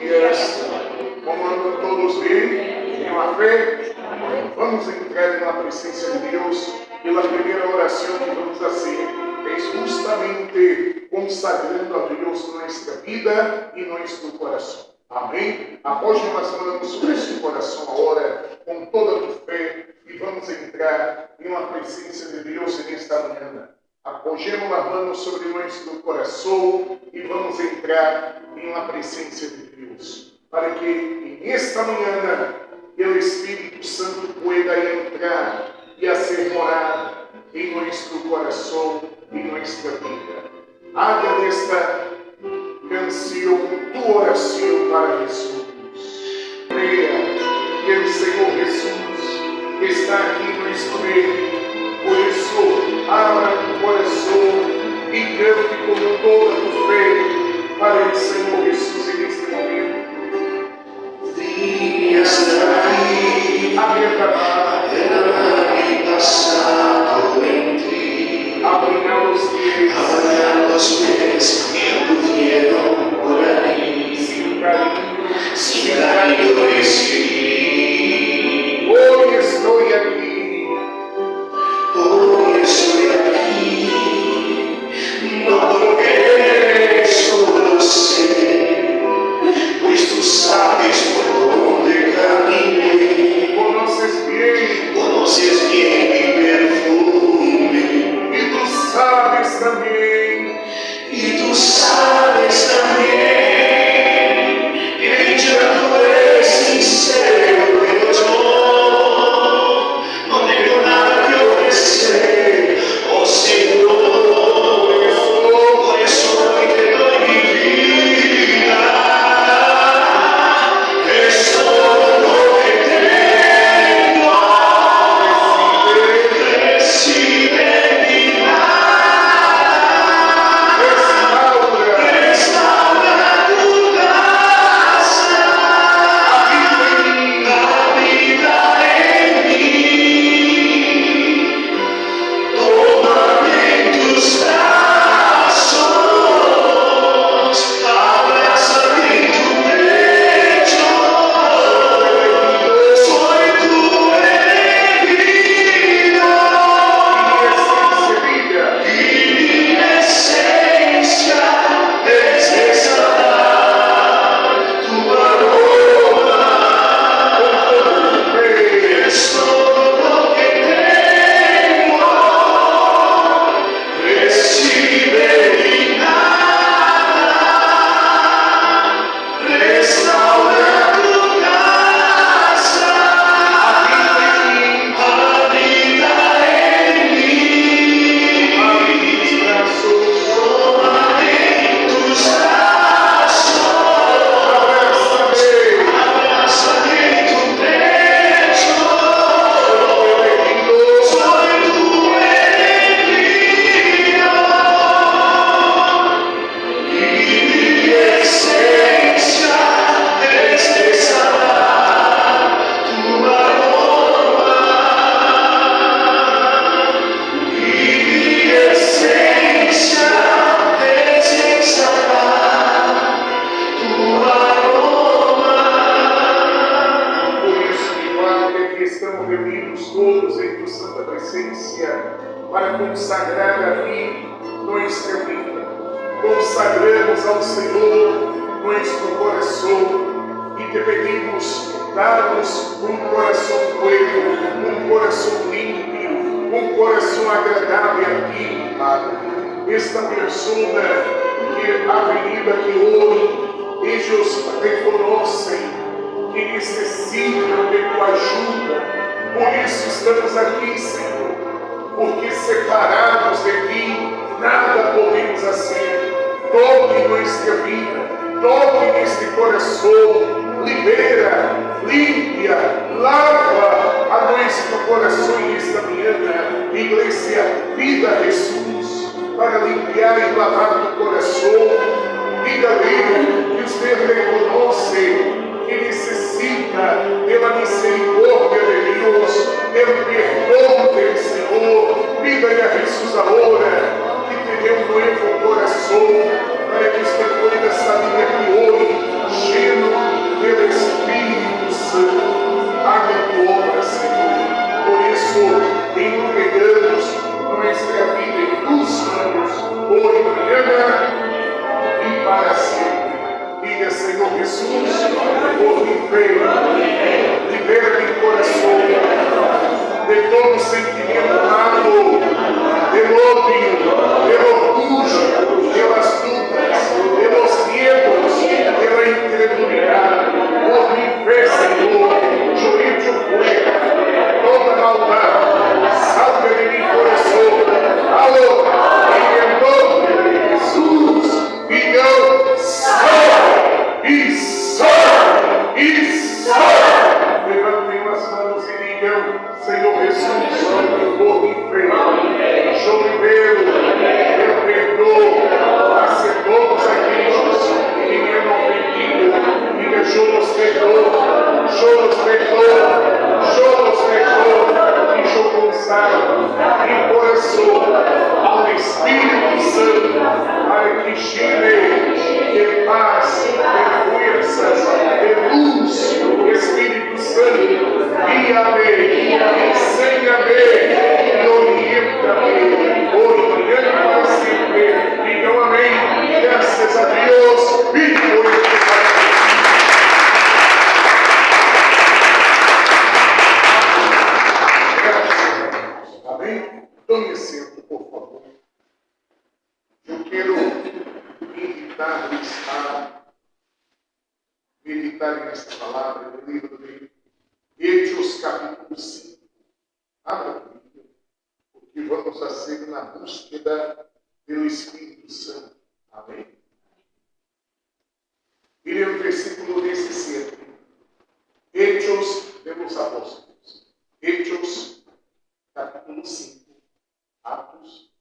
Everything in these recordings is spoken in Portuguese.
dias. Como andam todos bem? Tenham a fé? Vamos entrar na presença de Deus. E a primeira oração que vamos fazer é justamente consagrando a Deus nossa vida e nosso coração. Amém? Hoje nós falamos sobre esse coração agora, com toda a tua fé, e vamos entrar em uma presença de Deus nesta manhã. Apoiemos as mãos sobre nosso coração e vamos entrar em uma presença de Deus. Para que nesta manhã o Espírito Santo pueda entrar e hacer morar em nosso coração e nossa vida. Haga desta canção tua oração para Jesus. Creia que o Senhor Jesus está aqui no nosso meio. Por isso, abra o coração e cante com toda a tua fé para o Senhor Jesus neste momento. Vinha sair, Abre passado em ti, apanhar os pés, me vieram por ali, sem carinho, sin carinho recebi. hoje estou aqui, Hoy estoy aquí, no porque solo sé, pues tú sabes por dónde caminé, conoces bien mi perfume, e tu sabes também y tú sabes también que ya no es sincero, pero yo no tengo nada que ofrecer, oh Señor, por eso hoy te doy mi vida, es todo lo que tengo, recibe mi restaura tu casa, habita en mí, tómame en tus brazos, abrázame en tu pecho, soy tu elegido y mi esencia es exhalar tu aroma, es todo lo que tengo, recibe mi nada, restaura tu casa, habita en mí, tómame en tus brazos, abrázame en tu pecho, soy tu elegido y mi esencia es exhalar tu aroma, y mi esencia es exhalar tu aroma. Por isso, meu Pai, aqui estamos reunidos todos em tua santa presença para consagrar a Ti nossa vida. Consagramos ao Senhor nosso coração e te pedimos, dá-nos um coração bueno, um coração limpo, um coração agradável a Ti, Padre. Esta pessoa que ha venido aqui hoje, eles reconhecem que necessitam de tua ajuda. Por isso estamos aqui, Senhor, porque separados de Ti, nada podemos fazer. Toque nossa vida, toque neste coração, libera, limpia, lava a nosso coração nesta manhã. Igreja, vida Jesus, para limpar e lavar o coração. Diga a Deus que você reconhece que necessita pela misericórdia de Deus, pelo perdão do Senhor. Diga-lhe a Jesus agora que te dê um novo coração, para que você pueda sair aqui hoje cheio Senhor Jesus, por mi fe, libera mi corazón de todo sentimento malo, del odio, del orgullo, de las dudas, de los miedos, de la incredulidad. Por mi fe, Señor, yo echo fuera toda maldad, salga de mi corazón, ahora, en el nombre de Jesús, diga, sal, y sal, y sal. Levantem as manos e digam, Senhor Jesus, por mi fe, yo libero, eu perdoo, hacia todos aquellos que me han ofendido, diga, yo los perdoo, yo los perdoo, yo los perdoo, e yo consagro mi corazón ao Espírito Santo, para que llene de paz, de fuerzas, de luz, Espírito Santo, guía-me, enséñame e orienta-me, hoje, mañana e para sempre. Digam amém, graças a Deus, e por amém? Tome assento, por favor. Eu quero invitar-vos a meditar nesta palavra do livro de Hechos, capítulo 5. Abra comigo, porque vamos a ser na búsqueda pelo Espírito Santo. Amém? Mire o versículo 17. Hechos de los Apóstolos. Hechos, capítulo 5. Atos,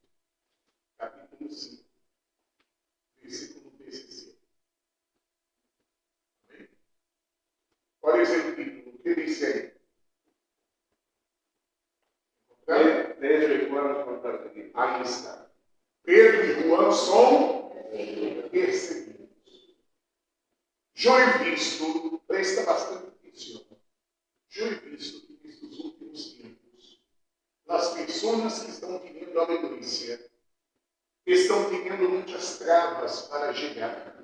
capítulo 5. Versículo 17. Amém? Qual é o título? O que diz aí? Pedro e Juan são perseguidos. Aí está. Pedro e Juan são perseguidos. Já he visto, presta bastante atenção, já he visto que nestes últimos tempos, as pessoas que estão vindo à igreja estão tendo muitas travas para chegar,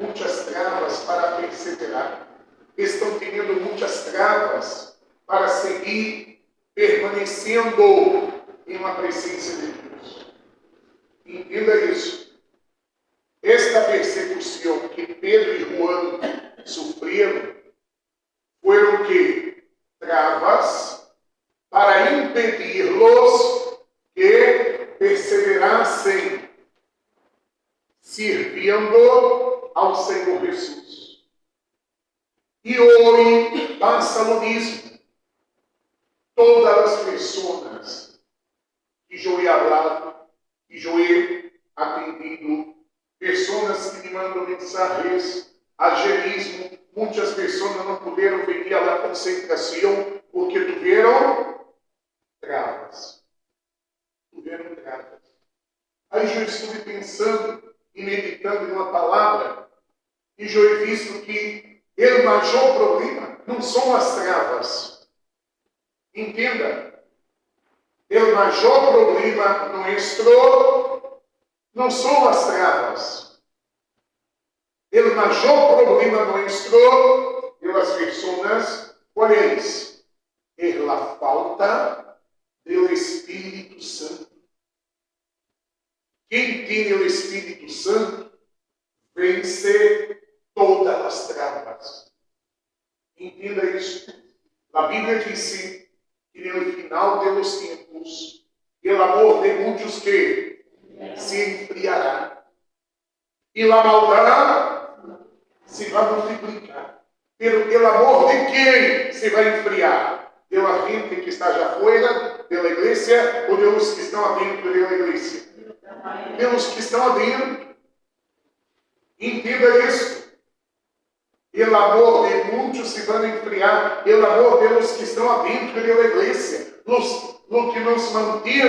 muitas travas para perseverar, estão tendo muitas travas para seguir permanecendo em uma presença de Deus. Entenda isso. Esta persecução que Pedro e Juan sofreram foram que? Travas para impedir-los que perseverassem servindo ao Senhor Jesus. E hoje passa o mesmo. Todas as pessoas que eu he hablado, que eu he atendido, pessoas que me mandam mensagens, agerismo, muitas pessoas não puderam vir à concentração porque tiveram travas. Tiveram travas. Aí eu estive pensando e meditando em uma palavra e eu he visto que o maior problema não são as travas. Entenda, o maior problema nuestro não são as travas. O maior problema nuestro de las pessoas, qual é? É a falta do Espírito Santo. Quem tem o Espírito Santo vence todas as travas. Entenda isso. A Bíblia diz que no final dos tempos, o amor de muitos que se enfriará. E a maldade se vai multiplicar. Pelo amor de quem se vai enfriar? De la gente que está já fora da igreja ou de los que estão dentro da igreja? De los que estão dentro. Entenda isso. O amor de muitos se vai enfriar. O amor de los que estão dentro da igreja. Los que nos mantêm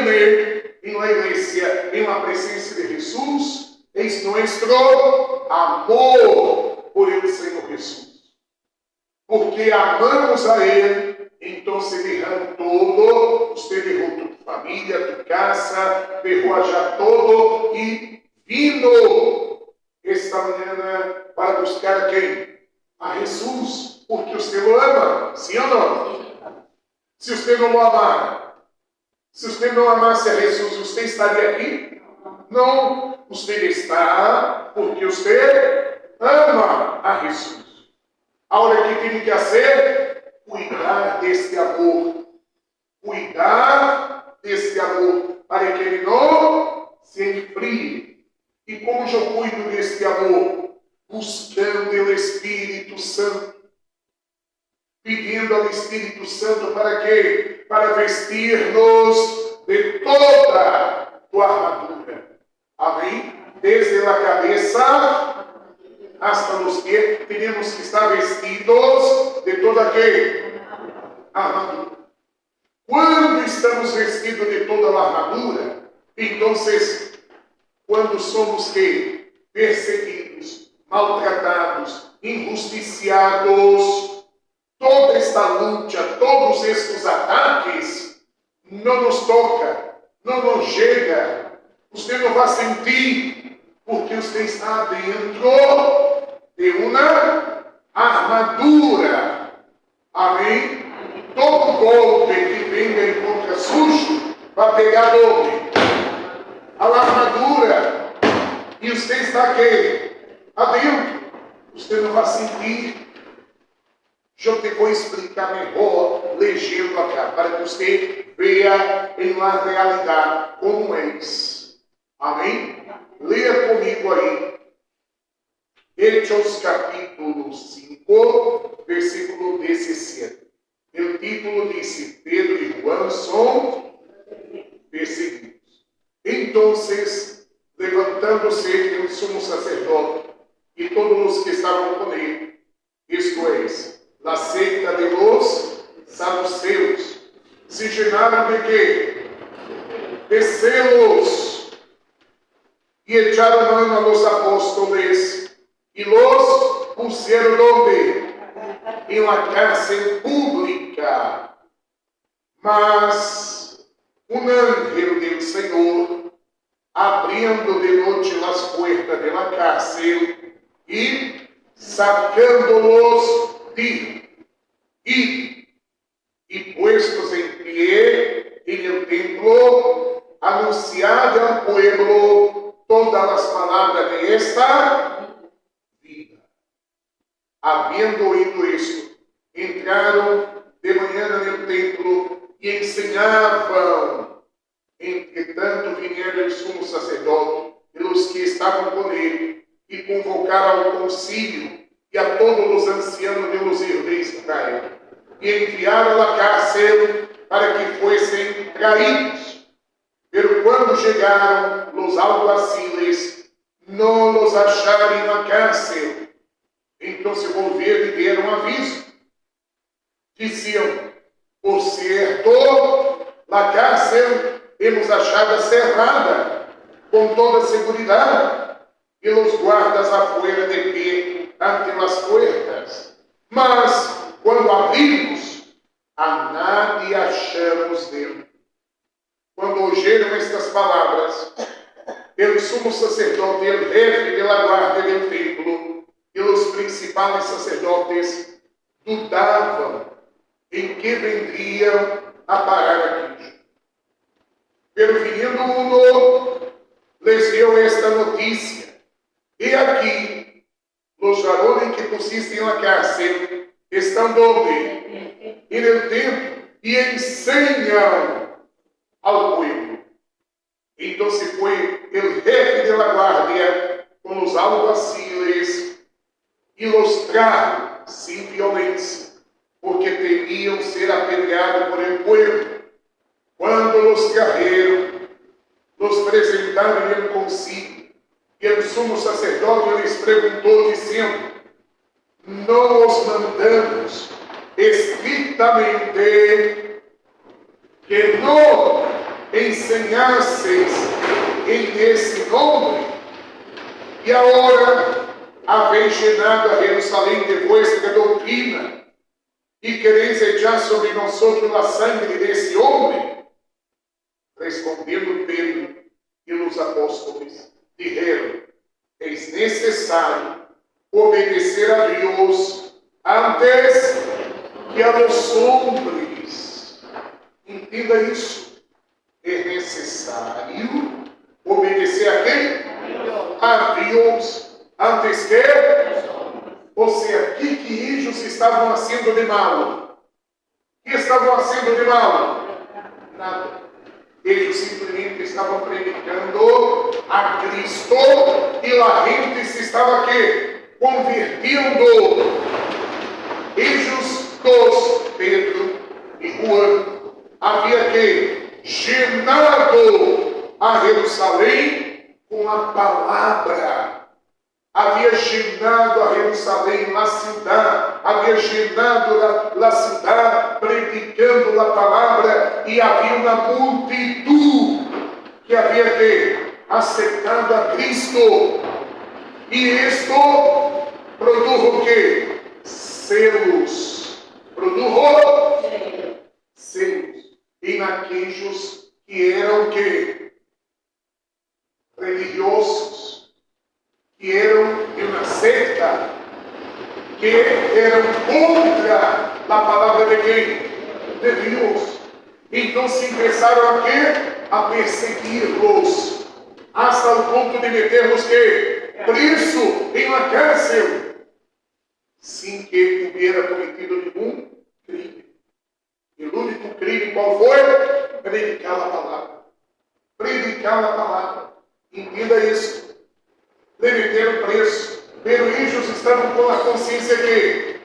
em la igreja, em la presença de Jesus, é nosso amor por el Senhor Jesus. Porque amamos a Ele, então derrama todo, você derrou tua família, tua casa, derrou já todo e vindo esta esta manhã para buscar quem? A Jesus, porque você o ama, sim ou não? Se você não o amar, se você não amasse a Jesus, você estaria aqui? Não, você está porque você ama a Jesus. A hora que tem que fazer, cuidar desse amor. Cuidar desse amor, para que ele não se enfrie. E como eu cuido desse amor? Buscando o Espírito Santo. Pedindo ao Espírito Santo para quê? Para vestir-nos de toda a tua armadura. Amém? Desde a cabeça hasta os pés, temos que estar vestidos de toda a armadura. Quando estamos vestidos de toda a armadura, então, quando somos que? Perseguidos, maltratados, injusticiados, toda esta luta, todos estes ataques, não nos toca, não nos chega. Você não vai sentir, porque você está dentro de uma armadura. Amém? Todo golpe que venha em contra sujo vai pegar doble. A armadura. E você está aqui, adentro. Você não vai sentir. Eu te vou explicar melhor, legendo acá, para que você veja em la realidade como é. Amém? Leia comigo aí. Hechos capítulo 5, versículo 17. O título disse: Pedro e Juan são perseguidos. Então, levantando-se o sumo sacerdote e todos os que estavam com ele, isto é, a seita de los saduceus, se llenaram de quê? De celos, e echaram mano a los apóstoles, e los pusieron donde? Em la cárcel pública. Mas um ángel del Senhor, abrindo de noite as puertas de la cárcel e sacando-los, dijo: y puestos en pie en el templo, anunciad al pueblo todas las palabras de esta vida. Havendo oído isto, entraram de manhã no templo e ensinavam. Entretanto, vieram o sumo sacerdote e os que estavam com ele, e convocaram ao concílio e a todos os ancianos de los hijos de Israel, e enviaram à cárcel para que fossem traídos. Pero quando chegaram, os alguaciles não los acharam na cárcel. Então se volveram e deram aviso. Diziam: por certo, a cárcel hemos achado cerrada, com toda seguridade, e os guardas afuera de pé ante as puertas. Mas, quando abrimos, a nadie achamos dentro. Quando ouviram estas palavras, o sumo sacerdote e o jefe da guarda do templo e os principais sacerdotes dudavam em que vendriam a parar aqui. Pero viniendo uno, les deu esta notícia: e aqui, os varones que pusiste na cárcel estão donde? En el templo, e ensinam ao pueblo. Então foi o jefe da guardia com os alguaciles e os trajo sem violência, porque temiam ser apedreados por el pueblo. Quando os trajeron, los apresentaram em concílio, e o sumo sacerdote lhes perguntou, dizendo: não os mandamos estritamente que não ensinasseis em esse nome? E agora habéis llenado a Jerusalém de vuestra doutrina, e quereis echar sobre nós a sangre desse homem? Respondendo Pedro e os apóstolos, disseram: é necessário obedecer a Dios antes que a los hombres. Entenda isso. É necessário obedecer a quem? A Deus antes que? Ou seja, o que eles estavam fazendo de mal? O que estavam fazendo de mal? Nada. Eles simplesmente estavam predicando a Cristo e a gente se estava aqui convertendo. Eles dos, Pedro e Juan, havia que llenado a Jerusalém com a palavra. Havia llenado a Jerusalém, a cidade, havia llenado a cidade, predicando a palavra, e havia uma multidão que havia que aceitado a Cristo. E isto produjo o quê? Selos. Produjo selos. E naqueles que eram que? Religiosos. Que eram de uma secta, que eram contra a palavra de quem? De Deus. Então se começaram a perseguir-los, hasta o ponto de meter-los que? Preso em uma cárcel, sem que hubiera cometido nenhum crime. E o único crime qual foi? Predicar a palavra. Predicar a palavra. Entenda isso. Deve ter um preço. Pero eles estavam com a consciência que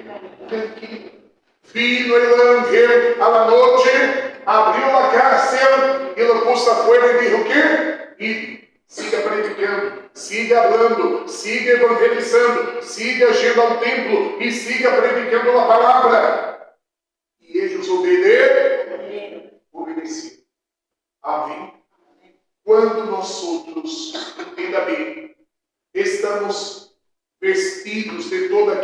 vino el ángel a la noche, abriu a cárcel e lo puso afuera e dijo que? E siga predicando, siga hablando, siga evangelizando, siga yendo ao templo e siga predicando a palavra. E eles obedeceram. Amém? Quando nós outros, entenda bem, estamos vestidos de toda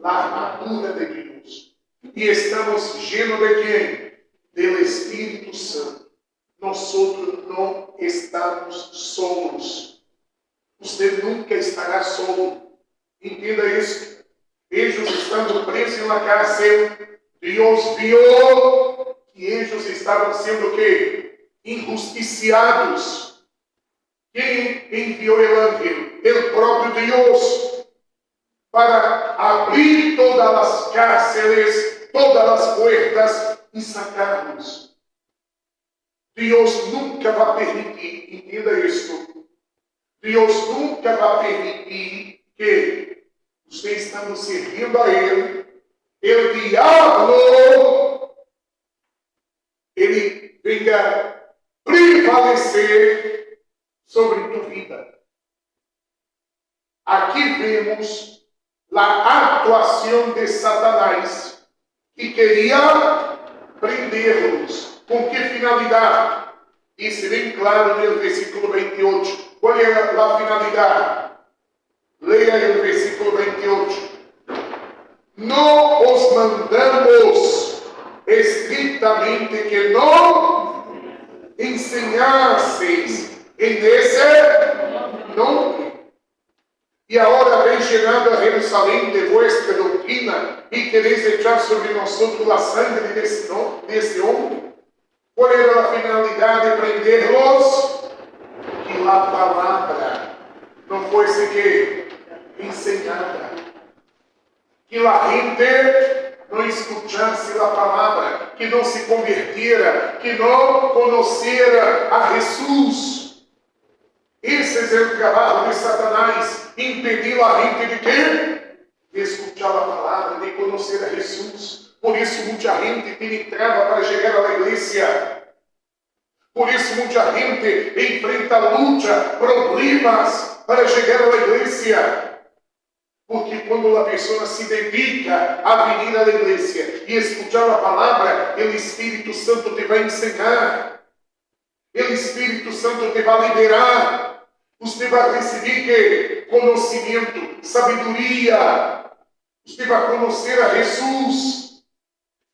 a armadura de Deus. E estamos llenos de quem? Do Espírito Santo. Nós outros não estamos solos. Você nunca estará solo. Entenda isso. Eles estando presos em uma cárcel, Deus viu que eles estavam sendo o quê? Injusticiados. Quem enviou o ángel? O próprio Deus, para abrir todas as cárceles, todas as portas e sacarmos. Deus nunca vai permitir, entenda isto, Deus nunca vai permitir que você estando servindo a Ele, o diabo, ele venha prevalecer sobre tua vida. Aqui vemos a atuação de Satanás, que queria prendê-los. Com que finalidade? Isso bem claro no versículo 28. Qual é a finalidade? Leia o versículo 28. Não os mandamos estritamente que não ensinasseis em esse nome. E agora vem chegando a Jerusalém de vossa doutrina e quereis echar sobre nós a sangue desse homem. Qual era a finalidade de prender-los? Que a palavra não fosse que ensinada. Que a gente não escutasse a palavra, que não se convertera, que não conhecera a Jesus. Esse é o trabalho de Satanás, impedir a gente de quê? De escutar a palavra, de conhecer a Jesus. Por isso muita gente penetrava para chegar à igreja. Por isso muita gente enfrenta luta, problemas para chegar à igreja. Porque quando a pessoa se dedica a vir à igreja e escutar a palavra, o Espírito Santo te vai ensinar. O Espírito Santo te vai liberar. Você vai receber que? Conhecimento, sabedoria. Você vai conhecer a Jesus.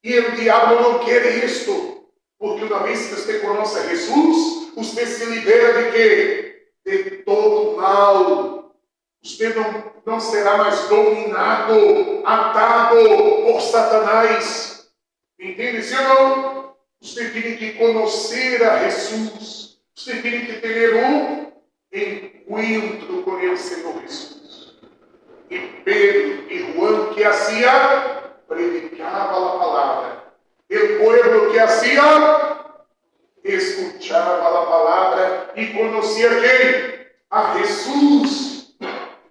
E o diabo não quer isto. Porque uma vez que você conhece a Jesus, você se libera de quê? De todo mal. Você não será mais dominado, atado por Satanás. Entende, sim ou não? Você tem que conhecer a Jesus. Você tem que ter um encontro com o Senhor Jesus. E Pedro e Juan, que hacía, predicava a palavra. O povo que hacía, escuchava a palavra e conhecia quem? A Jesus.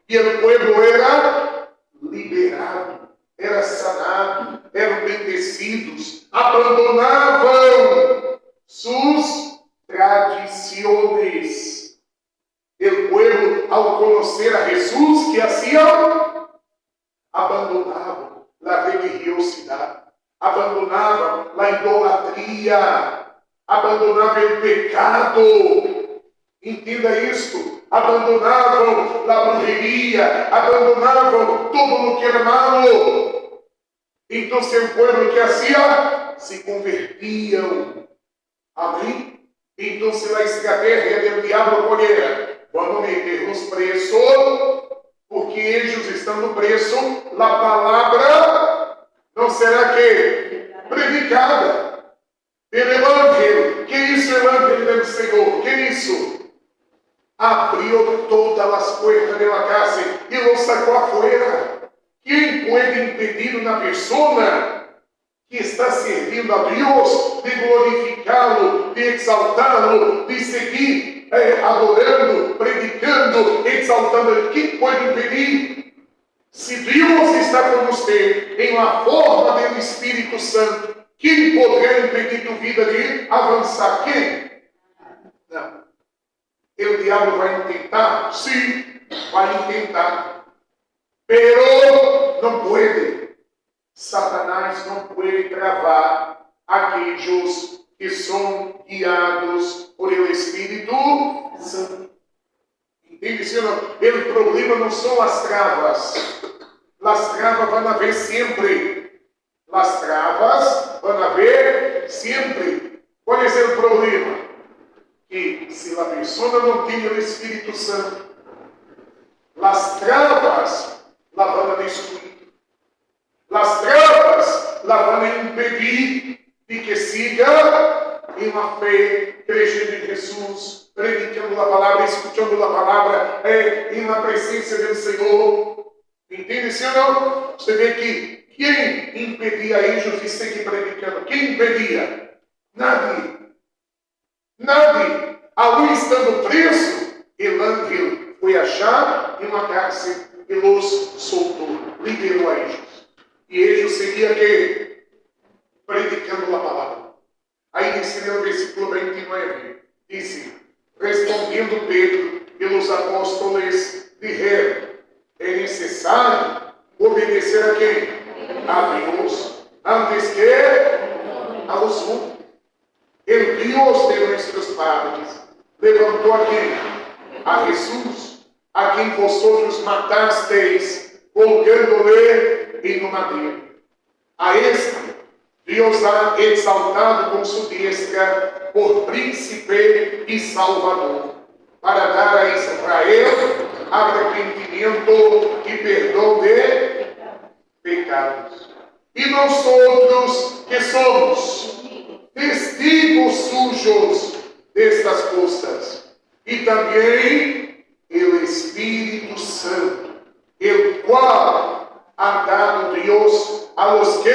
E o povo era liberado, era sanado, eram bendecidos, abandonavam suas tradições. O povo, ao conhecer a Jesus, que hacía, abandonavam a religiosidade, abandonavam a idolatria, abandonavam o pecado. Entenda isto. Abandonavam a brujeria, abandonavam tudo o que era malo. Então, o povo que hacía, se convertiam. Amém? Então, a estratégia do diabo qual era? Vamos meter-nos presos, porque eles estando presos, a palavra não será que predicada. O evangelho, que isso é o evangelho do Senhor? Que isso? Abriu todas as portas da casa e lo sacou afuera. Quem pode impedir uma pessoa que está servindo a Deus de glorificá-lo, de exaltá-lo, de seguir adorando, predicando, exaltando? Quem pode impedir? Se Deus está com você em uma forma do Espírito Santo, quem poderá impedir tua vida de avançar? Quem? Não. O diabo vai tentar? Sim, vai tentar. Pero não pode. Satanás não pode travar aqueles que são guiados por o Espírito Santo. Entende, senhor? O problema não são as travas. As travas vão haver sempre. As travas vão haver sempre. Qual é o problema? Que se a pessoa não tem o Espírito Santo, as travas la vão destruir. As travas la vão impedir de que siga em uma fé, crendo em Jesus, predicando a palavra, escutando a palavra, em uma presença do Senhor. Entende, senhor? Não? Você vê que quem impedia eles de seguir predicando? Quem impedia? Nadie. Nadie. Ali estando preso, o anjo foi achar em uma cárcere e os soltou, liberou a eles. E eles seguiam que? Predicando a palavra. Aí disse no versículo 29, disse, respondendo Pedro e os apóstolos, disseram, é necessário obedecer a quem? A Deus, antes que a los outros. El Deus de nossos padres levantou a quem? A Jesus, a quem vosotros matasteis, colgando-lhe em um madeiro. A este Deus ha exaltado com sua destra por príncipe e salvador, para dar a Israel arrependimento e perdão de pecados. E nós outros que somos testigos sujos destas coisas, e também o Espírito Santo, o qual ha dado Deus a los que?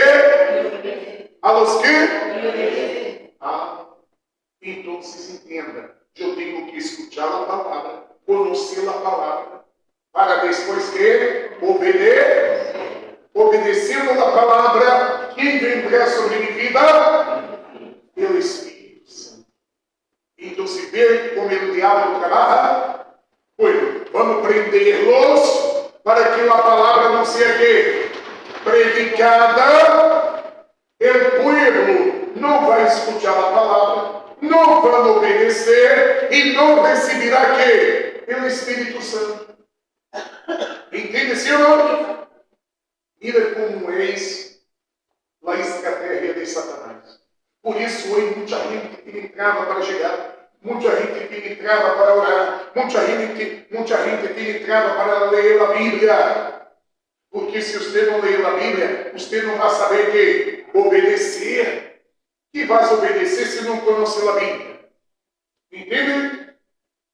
Então entenda, eu tenho que escutar a palavra, conhecer a palavra, para depois que obedecendo a palavra, quem vendrá sobre minha vida? O Espírito Santo. Então se vê como o diabo trabalha, vamos prendê-los para que a palavra não seja predicada. O povo não vai escutar a palavra, não vai obedecer e não receberá que? O Espírito Santo. Entende, senhor? Mira como é a estratégia de Satanás. Por isso, hoje, muita gente que entrava para chegar. Muita gente tem trava para orar. Muita gente tem trava para ler a Bíblia. Porque se você não ler a Bíblia, você não vai saber que obedecer. Que vai obedecer se não conhecer a Bíblia? Entende?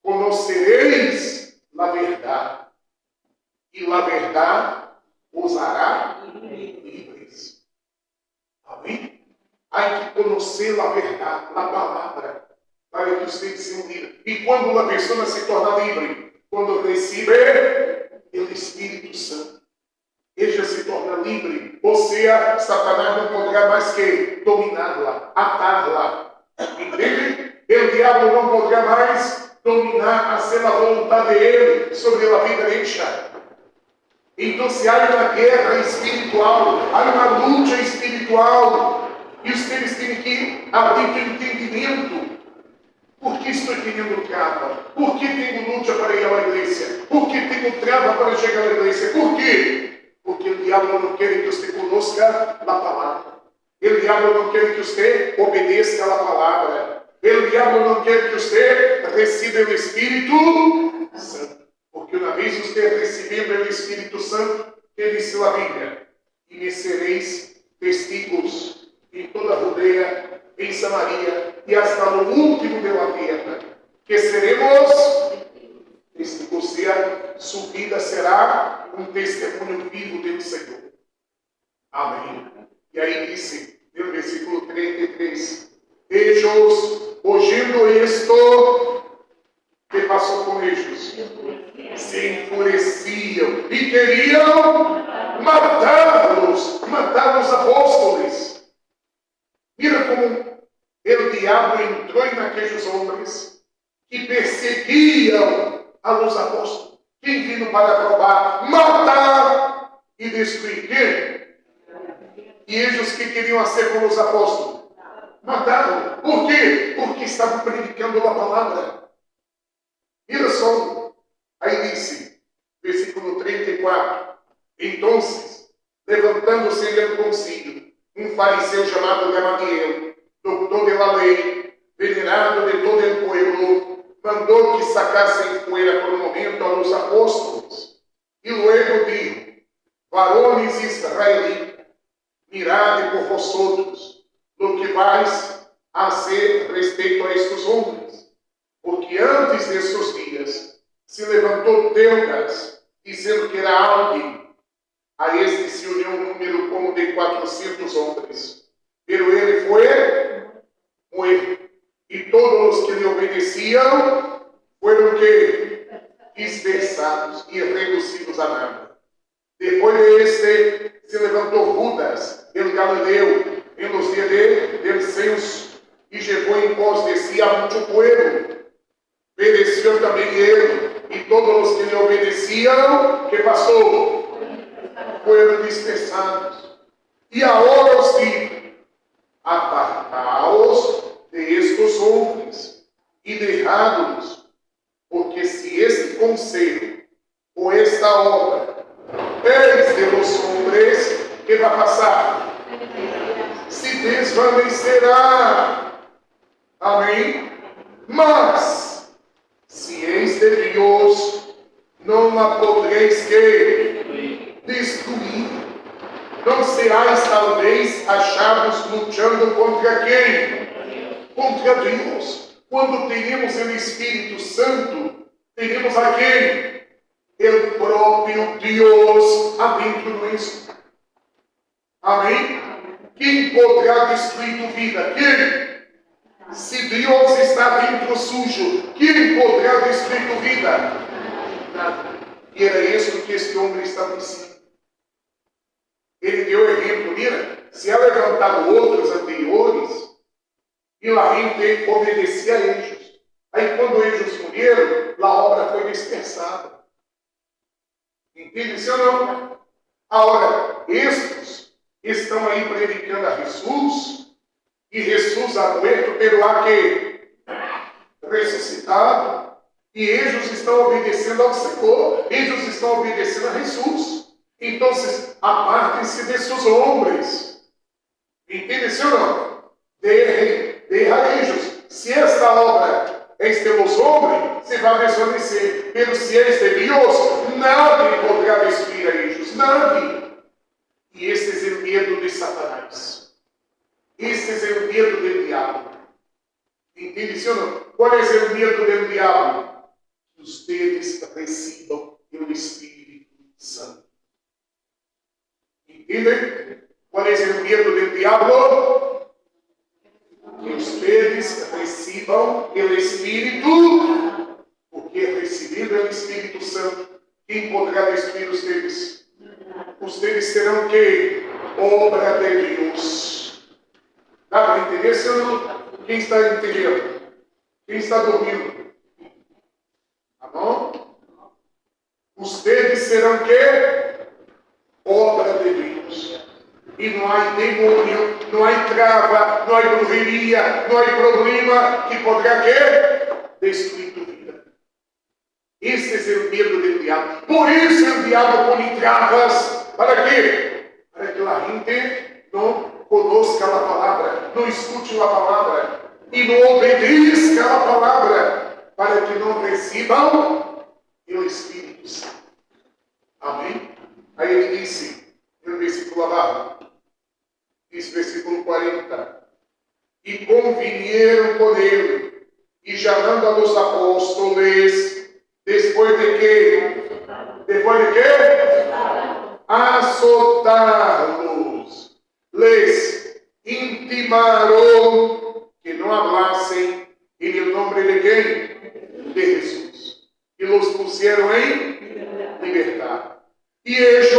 Conhecereis a verdade. E a verdade os hará livres. Amém? Há que conhecer a verdade, a palavra, para que você seja livre. E quando uma pessoa se torna livre? Quando recebe o Espírito Santo. Ele já se torna livre. Ou seja, Satanás não poderá mais que dominá-la, atá-la. Entende? O diabo não poderá mais dominar, a ser a vontade dele sobre a vida deixa. Então, se há uma guerra espiritual, há uma luta espiritual, e os seres têm que abrir o entendimento. Por que estou tendo trava? Por que tenho luta para ir à igreja? Por que tenho trava para chegar à igreja? Por quê? Porque o diabo não quer que você conheça a palavra. O diabo não quer que você obedeça a palavra. O diabo não quer que você receba o Espírito Santo. Porque uma vez você recebendo o Espírito Santo, que disse a Bíblia, e me sereis testigos em toda a Judeia, em Samaria e hasta no último da terra, que seremos testigos. Ou seja, sua vida será um testemunho vivo do Senhor. Amém. E aí disse, no versículo 33, eles, ouvindo isto, que passou com eles? Se enfureciam e queriam matar os apóstolos. Mira como o diabo entrou naqueles homens que perseguiam a los apóstolos. Quem vindo para roubar, matar e destruir? Quem? E eles que queriam ser como os apóstolos? Mataram. Por quê? Porque estavam predicando a palavra. Mira só. Aí disse, versículo 34. Então, levantando-se ele do concílio, um fariseu chamado Gamaliel, doutor da lei, venerado de todo o povo, mandou que sacassem poeira por um momento aos apóstolos. E luego dijo, varones israelitas, mirad por vosotros lo que vais a hacer respeito a estes homens. Porque antes destes dias se levantou Teudas, dizendo que era alguém. A este se uniu um número como de 400 homens. Pero ele foi morto. E todos os que lhe obedeciam foram que dispersados e reduzidos a nada. Depois de este se levantou Judas, el Galileu, em los dias del censo, e levou em pós de si a muito povo. Obedeceu também ele, e todos os que lhe obedeciam, que passou? Foram dispersados. E agora os digo, apartaos de estes homens e deixai-los, porque se este conselho ou esta obra eis de los hombres, que vai passar? Se desvanecerá. Amém? Mas, se eis de Deus, não a podereis que destruir. Não serais talvez achados lutando contra quem? Contra Deus. Quando teremos o Espírito Santo, teremos a quem? O próprio Deus adentro de nós. Amém? Quem poderá destruir tua vida? Quem? Se Deus está dentro sujo, quem poderá destruir tua vida? Nada. E era isso que este homem estava dizendo. Ele deu exemplo, mira, se há levantado outros anteriores, e a gente obedecia a eles. Aí quando eles morreram, a obra foi dispersada. Entende isso ou não? Agora, estes estão aí predicando a Jesus, e Jesus ha muerto, pero há que ressuscitado, e eles estão obedecendo ao Senhor, eles estão obedecendo a Jesus. Então, apartem-se desses homens. Entende isso ou não? Deixa eles. Se esta obra este los hombres, se va a desvanecer. Pero si es de Dios, nadie podrá destruir a ellos. Nadie. E este é o medo de Satanás. Este é o medo do diabo. Entende, sim ou não? Qual é o medo do diabo? Que ustedes recebam o Espírito Santo. Entendem? Qual é o medo do diabo? Que ustedes recebam o Espírito, porque recebendo o Espírito Santo, quem poderá destruir ustedes? Ustedes serão que? Obra de Deus. Dá para entender, senhor? Quem está entendendo? Quem está dormindo? Tá bom? Ustedes serão que? Obra de Deus. E não há demônio, não há trava, não há brujeria, não há problema que poderá que? Destruir tu vida. Este é o medo do diabo. Por isso o diabo põe travas. Para quê? Para que a gente não conozca a palavra, não escute a palavra e não obedeça a palavra, para que não recebam o Espírito Santo. Amém? Aí ele disse, no versículo abaixo, diz versículo 40, e convinieram com ele, e chamando a los apóstolos, depois de quê? Depois de quê? Azotá-los, les intimaram que não hablassem em nome de quem? De Jesus. E los puseram em libertad. E eles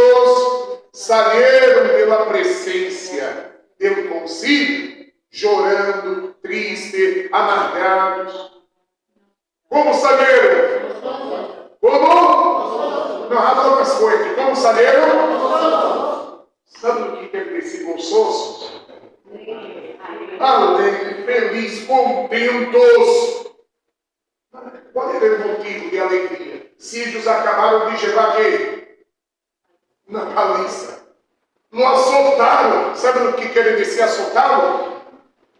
saíram pela presença do concílio, chorando, triste, amargados. Como saíram? Como? Não, habla mais forte. Como saíram? Sabe o que quer dizer gozosos? Alegre, feliz, contentos. Qual era o motivo de alegria? Se eles acabaram de levar quê? Na paliça. Lo assaltaram. Sabe o que quer dizer assaltaram?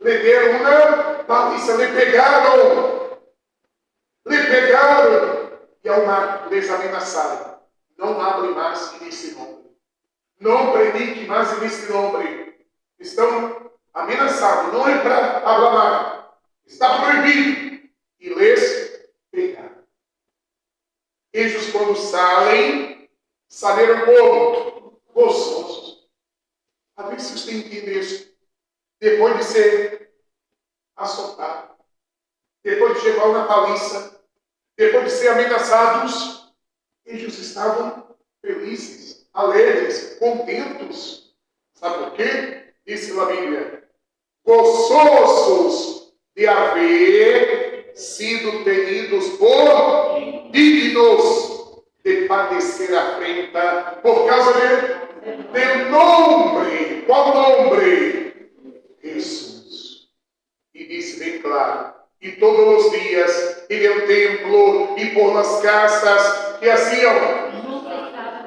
Le deram uma paliça, le pegaram. Le pegaram. E ao mar les ameaçaram. Não abre mais nesse nome. Não predique mais nesse nome. Estão ameaçados. Não é para falar. Está proibido. E les pegaram. Eles, quando saíram como? Gozosos. A ver se você entende isso. Depois de ser assaltado, depois de levar uma paliça, depois de ser ameaçados, eles estavam felizes, alegres, contentos. Sabe por quê? Disse a Bíblia: gozosos de haver sido tenidos por dignos de padecer afrenta por causa del nome. Qual nome? Jesus. E disse bem claro: e todos os dias, e no templo, e por las casas, que haciam?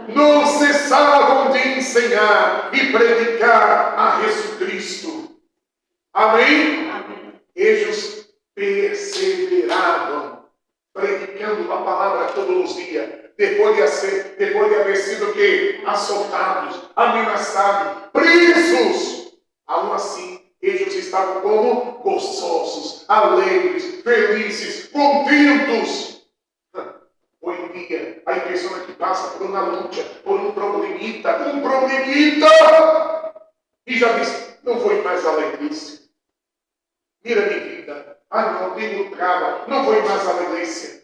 Não cessavam de ensinar e predicar a Jesus Cristo. Amém? Amém. Eles perseveravam, predicando a palavra todos os dias, depois de haver sido que? Assaltados, ameaçados, presos. Aún assim, eles estavam como? Gozosos, alegres, felizes, contentos. Hoje em dia, a pessoa que passa por uma luta, por um problemita, e já diz: não vou mais à igreja. Mira minha vida. Não tenho trava, não vou mais à igreja.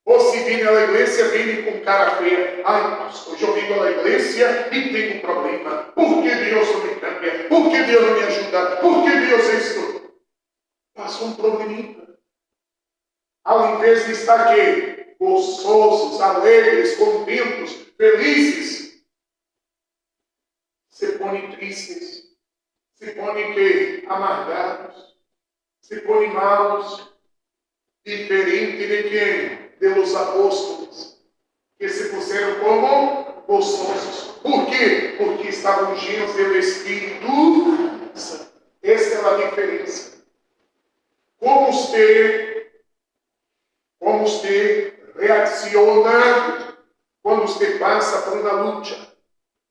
Ou se vem à igreja, vem com cara feia. Pastor, eu venho à igreja e tenho um problema. Por que Deus não me cambia? Por que Deus não me ajuda? Por que Deus isso? Passa um probleminha. Ao invés de estar aqui, gozosos, alegres, contentos, felizes, se põem tristes, se põem que? Amargados, se põem maus, diferente de quem? De los apóstolos, que se puseram como gozosos. Por quê? Porque estavam cheios do Espírito Santo. Essa é a diferença. Como você você reacciona quando você passa por uma luta?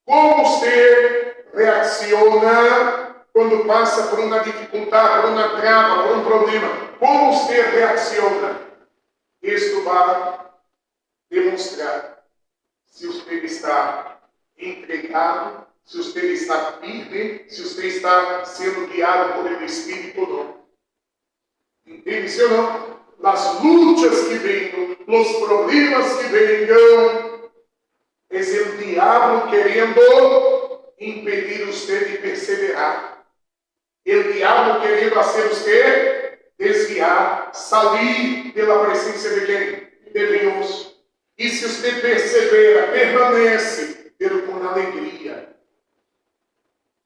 Como você reacciona quando passa por uma dificuldade, por uma trava, por um problema? Como você reacciona? Isto vai demonstrar se você está entregado, se você está firme, se você está sendo guiado por o Espírito ou não. Entende, sim ou não? As lutas que venham, os problemas que venham, é o diabo querendo impedir você de perseverar. É o diabo querendo fazer você desviar, sair pela presença de quem? De Deus. E se você persevera, permanece, pelo com alegria.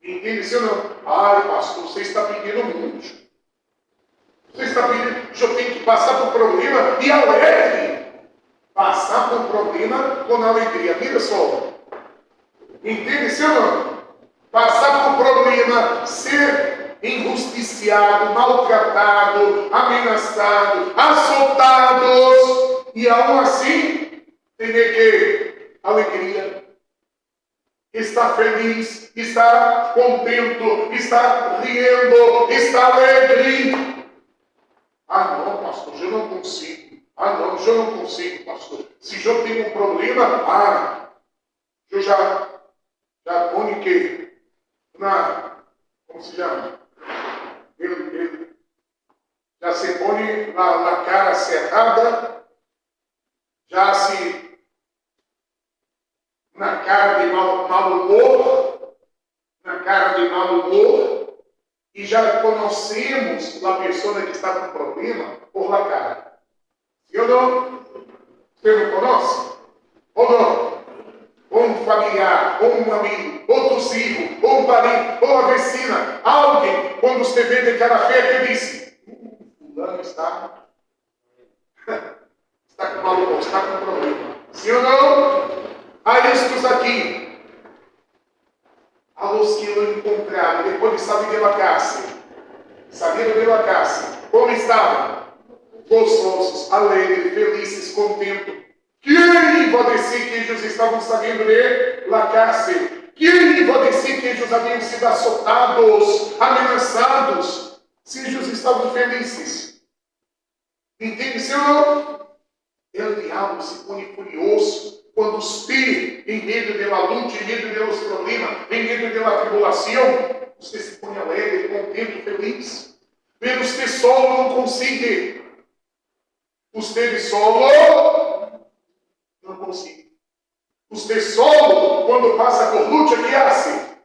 Entende, sim ou não? Ai, pastor, você está pedindo muito. Você está pedindo, eu tenho que passar por problema e alegre. Passar por problema com alegria. Mira só. Entende, sim ou não? Passar por problema, ser injusticiado, maltratado, ameaçado, açoitados, e aún assim, tem que alegria. Está feliz, está contento, está rindo, está alegre. Ah, não, pastor, eu não consigo. Ah, não, eu não consigo, pastor. Se eu tenho um problema, eu já põe que como se chama? Ele já se põe na cara cerrada, já se na cara de mau humor, e já conhecemos a pessoa que está com problema por la cara. Sim ou não? Você não conhece? Ou não? Ou um familiar, ou um amigo, outro filho, ou um parente, ou a vecina, alguém, quando você vê de cara feia, que disse: fulano está com mau humor, está com problema. Sim ou não? Há estes aqui, a los que o encontraram depois de sair de la cárcel, como estavam? Gozosos, alegres, felizes, contentos. Quem vai dizer que eles estavam saindo de la cárcel? Quem vai dizer que eles haviam sido açoitados, ameaçados, se eles estavam felizes? Entende, Senhor? O diabo se põe furioso quando você, em meio da luta, em meio dos problemas, em meio da tribulação, você se põe alegre, contente, feliz. Mas você solo não consegue. Você solo não consegue. Você solo, quando passa por luta, que hace?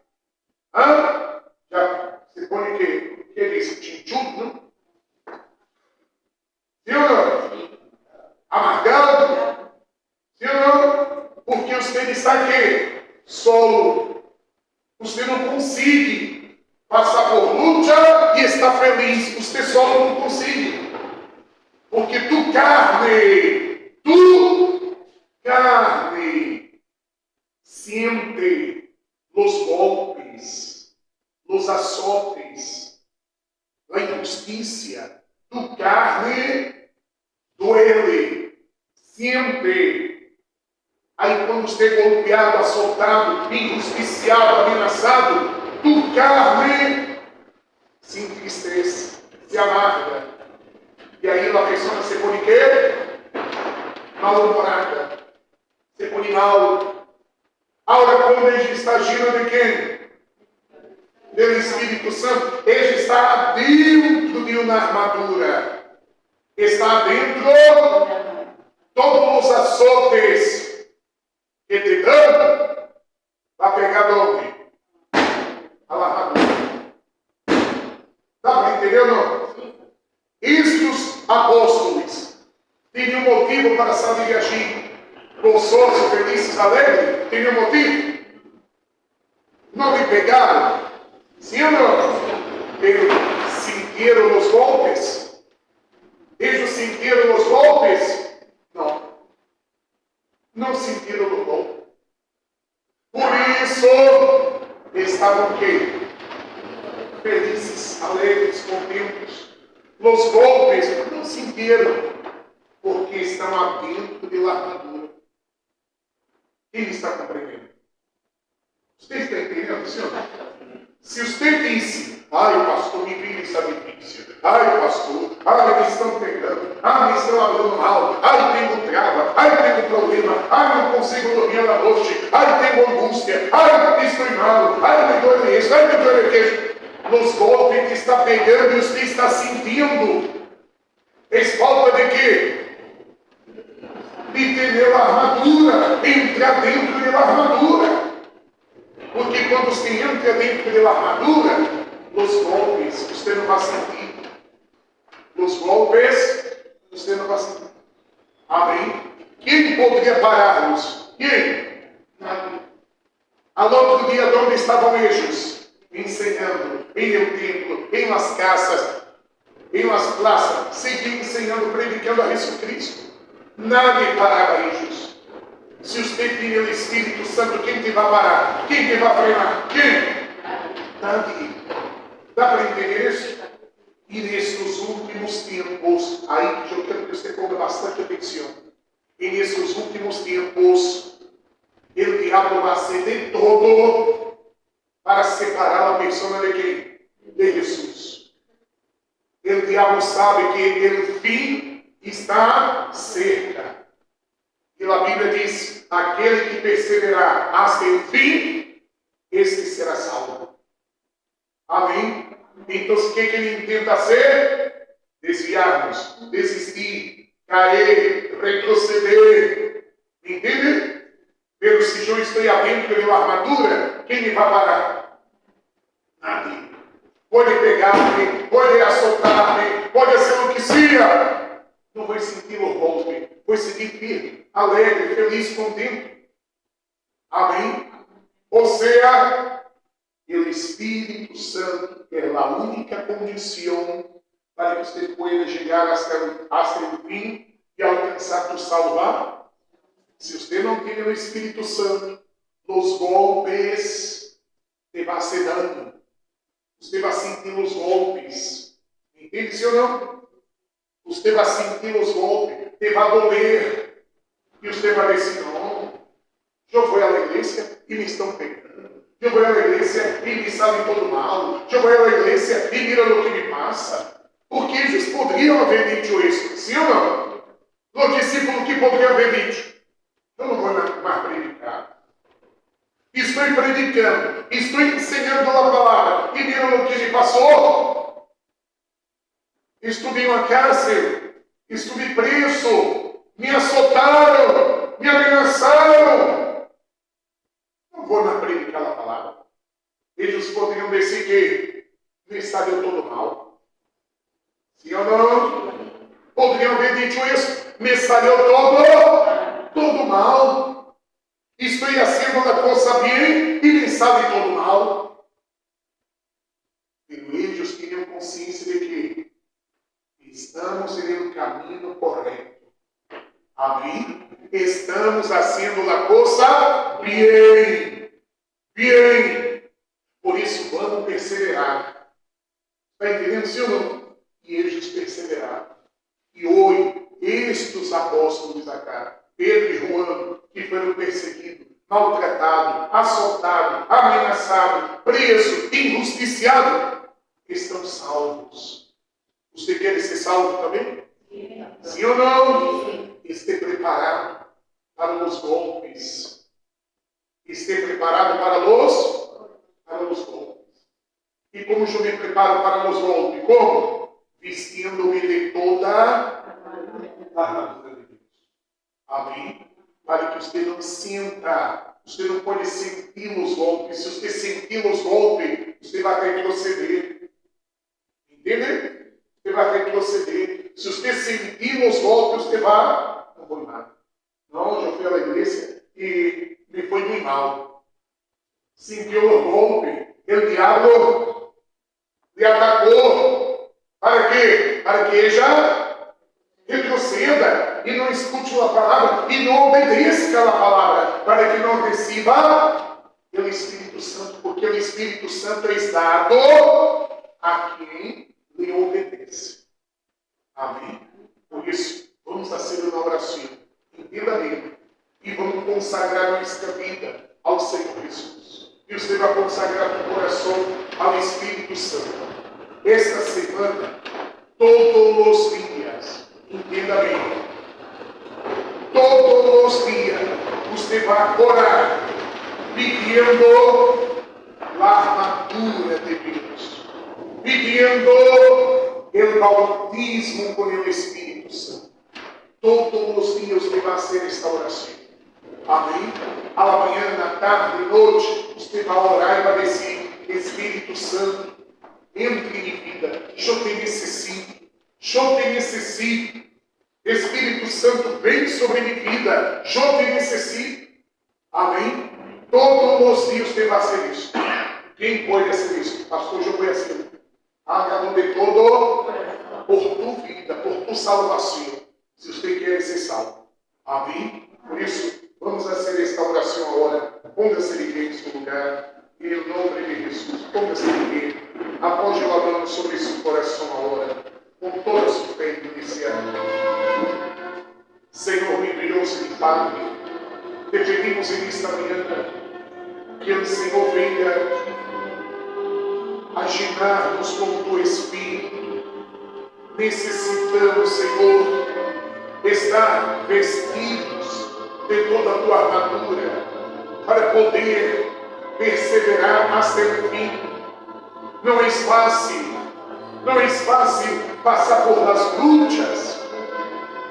Já se põe que diz? Chinchudo, não? Sim ou não? Amargado? Sim ou não? Porque você está aqui, solo. Você não consegue passar por luta e estar feliz. Você solo não consegue. Porque tu carne, siente os golpes, os azotes, a injustiça. Tu carne duele, siente. Aí quando você é golpeado, açoitado, injusticiado, ameaçado, tu carne se entristece, se amarga. E aí a pessoa se põe o quê? Mal-humorada. Se põe mal. Agora quando ele está agindo de quem? Do Espírito Santo. Ele está dentro de uma armadura. Está dentro todos os açotes que te dão, vai pegar de onde? A armadura. Dá para entender ou não? Estes apóstolos tinham motivo para sair de agir. Gozosos, felizes, alegres, tinham motivo. Não lhe pegaram. Sim ou não? Eles sentiram os golpes. Eles sentiram os golpes? Não. Não sentiram o golpe. Por isso, estavam quê? Felizes, alegres, contentos. Os golpes não sentiram, porque estavam estão adentro de armadura. Quem está compreendendo? Você está entendendo, senhor? Se você disse, ai pastor, me vira essa difícil, ai pastor, me estão pegando, me estão falando mal, tenho trava, tenho problema, não consigo dormir à noite, tenho angústia, estou mal, me dói isso, me dói aquilo. Nos golpes que está pegando e você está sentindo, é falta de quê? De ter a armadura, entrar dentro da armadura. Porque quando você entra dentro da armadura, os golpes você não vai sentir. Os golpes você não vai sentir. Amém? Quem poderia parar-nos? Quem? Nada. Ao outro dia, onde estavam eles? Ensinando em um templo, em umas casas, em umas praças, seguiam ensinando, predicando a Jesus Cristo. Nada parava eles. Se você tem o Espírito Santo, quem te vai parar? Quem te vai frenar? Quem? Nadie. Dá para entender isso? E nesses últimos tempos, aí que eu quero que você ponga bastante atenção. E nesses últimos tempos, o diabo vai ser de todo para separar a pessoa de quem? De Jesus. O diabo sabe que o fim está cerca. E a Bíblia diz, aquele que perseverar até o fim, este será salvo. Amém? Então, o que ele tenta ser? Desviar-nos, desistir, cair, retroceder. Entende? Pero se eu estou dentro da armadura, quem me vai parar? Nadie. Pode pegar-me, pode assaltar-me, pode fazer o que seja. Não vai sentir o golpe, vai sentir firme, alegre, feliz, contente. Amém? Ou seja, o Espírito Santo é a única condição para que você possa chegar até o fim e alcançar tu salvar. Se você não tem o Espírito Santo, os golpes te vão ser dano. Você vai sentir os golpes. Entende, sim ou não? Você vai sentir os golpes, te vai doer. E você vai dizer, não, eu vou à igreja e me estão pegando. Eu vou à igreja e me sabem todo mal. Eu vou à igreja e mira o que me passa. Porque eles poderiam haver dito isso, sim ou não? O discípulo que poderia haver dito, eu não vou mais predicar. Estou predicando, estou ensinando a palavra. E mira o que me passou. Estive em uma cárcere, estive preso, me açoitaram, me ameaçaram. Não vou mais predicar a palavra. Eles poderiam dizer que me estaria todo mal. Sim ou não? Poderiam haver dito isso, me estaria todo mal. Estou fazendo a coisa bem e me sabe todo mal. E eles tinham consciência de que estamos no caminho correto. Amém? Estamos fazendo a coisa bem. Bem. Por isso, vamos perseverar. Está entendendo, sim ou não? E eles perseveraram. E hoje, estes apóstolos acá, Pedro e João, que foram perseguidos, maltratados, assaltados, ameaçados, presos, injusticiados, estão salvos. Você quer ser salvo também? Sim ou não? Esteja preparado para os golpes. Esteja preparado para os golpes. E como eu me preparo para os golpes? Como? Vestindo-me de toda a armadura de Deus. Amém? Para que você não sinta, você não pode sentir os golpes. Se você sentir os golpes, você vai retroceder. Entende? Você vai retroceder. Se você sentir os golpes, você vai... Não vou nada. Não, já fui à igreja e me foi muito mal. Sentiu o golpe. O diabo lhe atacou. Para quê? Para que já retroceda e não escute a palavra e não obedeça a palavra, para que não receba o Espírito Santo, porque o Espírito Santo é dado a quem lhe obedece. Amém? Por isso, Vamos acelerar a oração. Entenda bem. E vamos consagrar nossa vida ao Senhor Jesus. E você vai consagrar o coração ao Espírito Santo. Esta semana, todos os dias, entenda bem, todos os dias, você vai orar, pedindo a armadura de Deus, pedindo o bautismo com o Espírito Santo. Todos os dias você vai fazer esta oração. Amém? Amanhã, na tarde, noite, você vai orar e vai dizer: Espírito Santo, entre em vida, eu te necessito, eu te necessito. Espírito Santo, vem sobre minha vida, eu te necessito. Amém? Todos os dias você vai fazer isso. Quem pode fazer isso? Pastor, eu vou fazer. Haga de todo por tua vida, por tua salvação, se você quer ser salvo. Amém? Por isso, vamos fazer esta oração agora. Ponga-se de pé em seu lugar. Em nome de Jesus. Ponga-se de pé. Após eu falando sobre seu coração agora. Com toda a sua fé inicial. Senhor, meu Deus e Pai, te pedimos nesta manhã que o Senhor venha agitar-nos com o teu Espírito. Necessitamos, Senhor, estar vestidos de toda a tua armadura para poder perseverar até o fim. Não é fácil passar por as lutas,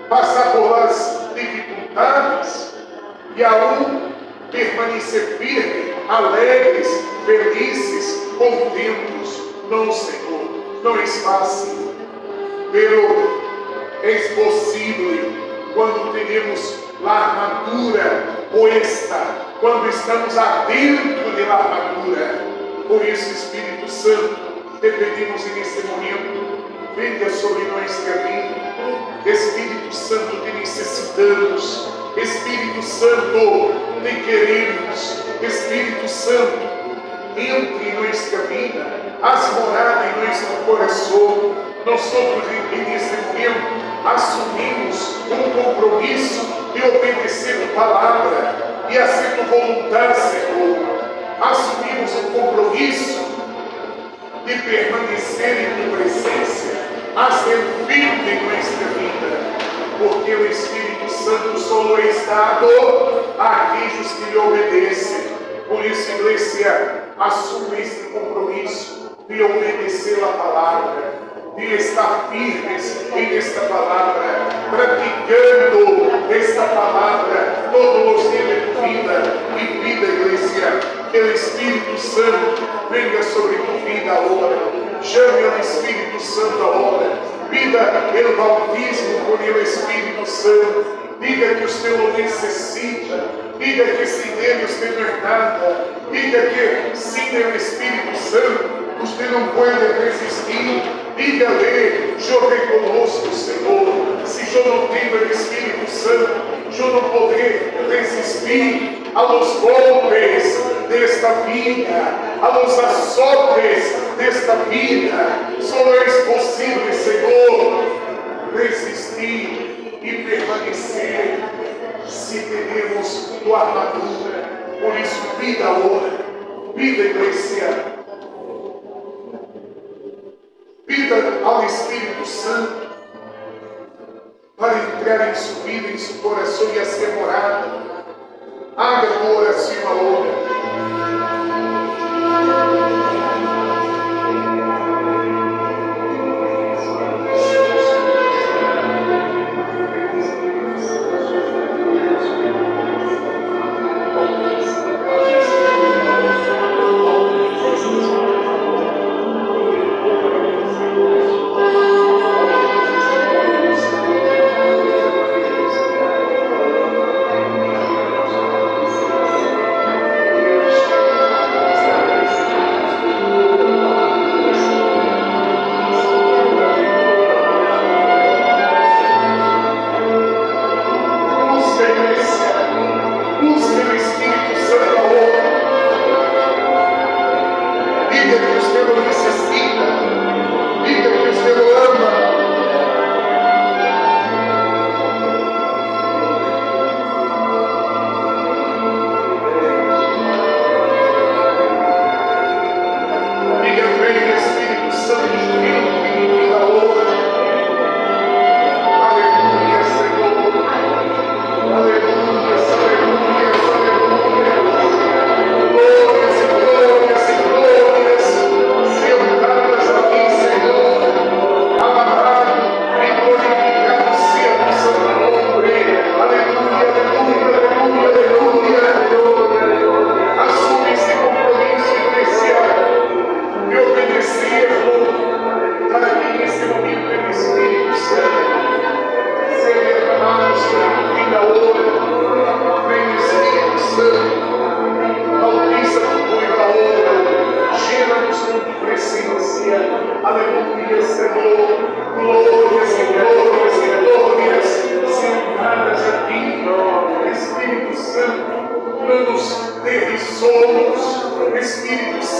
passar por as dificuldades e aún permanecer firme, alegres, felizes, contentos. Não, Senhor, não é fácil, pero é possível quando temos a armadura posta, quando estamos adentro da armadura. Por isso, Espírito Santo, te pedimos neste momento, venha sobre nossa vida. Espírito Santo, te necessitamos. Espírito Santo, te queremos. Espírito Santo, entre em nossa vida, as moradas em nosso coração. Nós outros, nesse momento, assumimos um compromisso de obedecer a palavra e a sua vontade, Senhor. Assumimos um compromisso de permanecer em tua presença, a ser firme em nossa vida, porque o Espírito Santo só é dado àqueles que lhe obedecem. Por isso, igreja, assuma este compromisso de obedecer a palavra, de estar firmes em esta palavra, praticando esta palavra todos os dias de vida e vida, igreja. Que o Espírito Santo venha sobre tua vida agora. Chame o Espírito Santo agora. Pida o bautismo com o Espírito Santo. Diga que o Senhor necessita. Diga que sem Ele você não é nada. Diga que sem o Espírito Santo você não pode resistir. Diga-lhe: eu reconheço, Senhor. Se eu não tenho o Espírito Santo, eu não poderei resistir aos golpes desta vida, aos açoites desta vida. Só é possível, Senhor, resistir e permanecer se teremos tua armadura. Por isso, vida agora, vida, igreja, vida ao Espírito Santo para entrar em sua vida, em seu coração e a ser morada. Haga uma oração agora.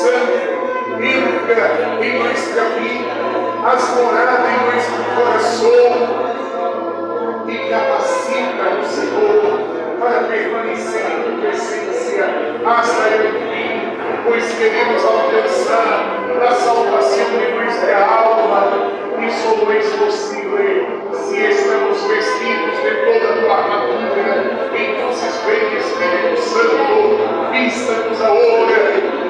Santo, entra em nuestra vida, haz morada em nuestro coração e capacita-nos, Senhor, para permanecer em tua presença hasta el fim, pois queremos alcançar a salvação de nuestra alma, e só é possível se estamos vestidos de toda a tua armadura. Então, vem Espírito Santo, vista-nos agora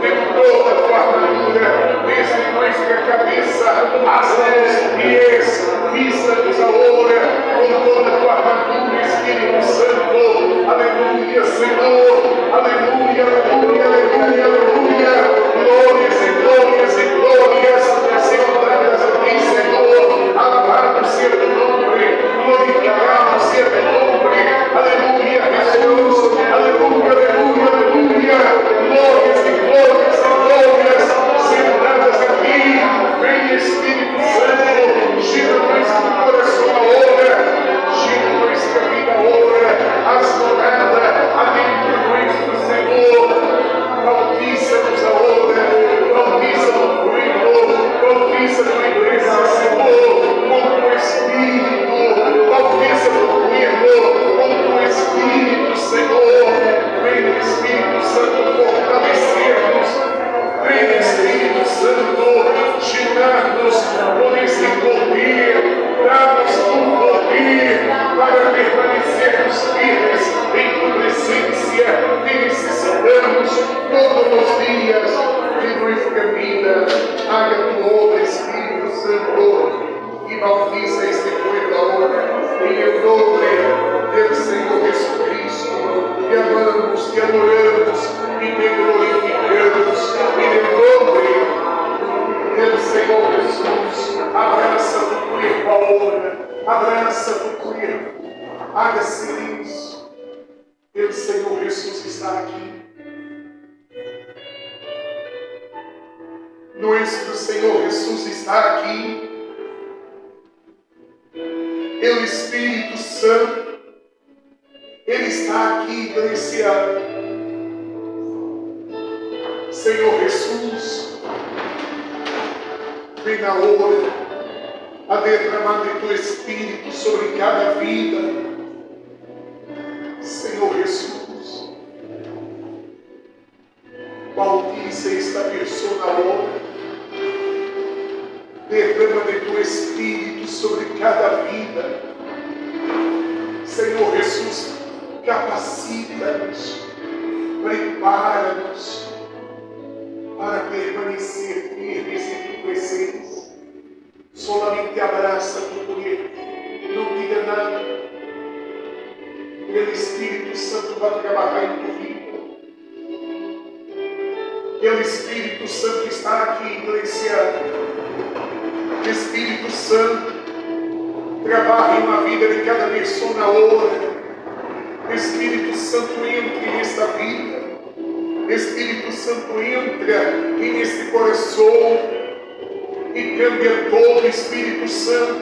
de toda a tua armadura, desde nossa cabeça hasta os pés, vista-nos agora com toda a tua armadura, Espírito Santo. Aleluia, Senhor, aleluia, aleluia, aleluia, aleluia. Glórias e glórias e glórias sejam dadas a ti, Senhor. Alabado seja o teu nome, glorificado seja o teu nome. Aleluia, Jesus, aleluia, aleluia, aleluia. Glórias e glórias e glórias sejam dadas a ti. Vem Espírito Santo, gira nosso coração agora, gira nossa vida agora, as moradas adentro nosso Senhor. Bautiza-nos agora, bautiza no povo, bautiza na igreja, Senhor, com o Espírito, bautiza no povo, com o Espírito, Senhor. Vem Espírito Santo fortalecer-nos, vem Espírito Santo girar-nos com esse poder, dá-nos o poder para permanecermos firmes em tua presença, que necessitamos todos os dias de nossa vida. Haga tua obra, Espírito Santo, e bautiza este povo agora, em nome do Senhor Jesucristo. Te amamos, te adoramos e te glorificamos, em nome do Senhor Jesus. Abraça do corpo agora, abraça do corpo, haga-se isso. O Senhor Jesus está aqui. Nosso Senhor Jesus está aqui. O Espírito Santo, Ele está aqui, igreja. Senhor Jesus, vem na hora a derramar de teu Espírito sobre cada vida. Senhor Jesus, bautiza esta pessoa na hora. Derrama de teu Espírito sobre cada vida. Senhor Jesus, capacita-nos, prepara-nos para permanecer firmes em tua presença. Solamente abraça tu poder, não diga nada. O Espírito Santo vai trabalhar em tua vida. O Espírito Santo está aqui, igreja. Espírito Santo, trabalhe uma vida de cada pessoa na hora. Espírito Santo, entre nesta vida. Espírito Santo, entra neste coração e cambia todo. Espírito Santo,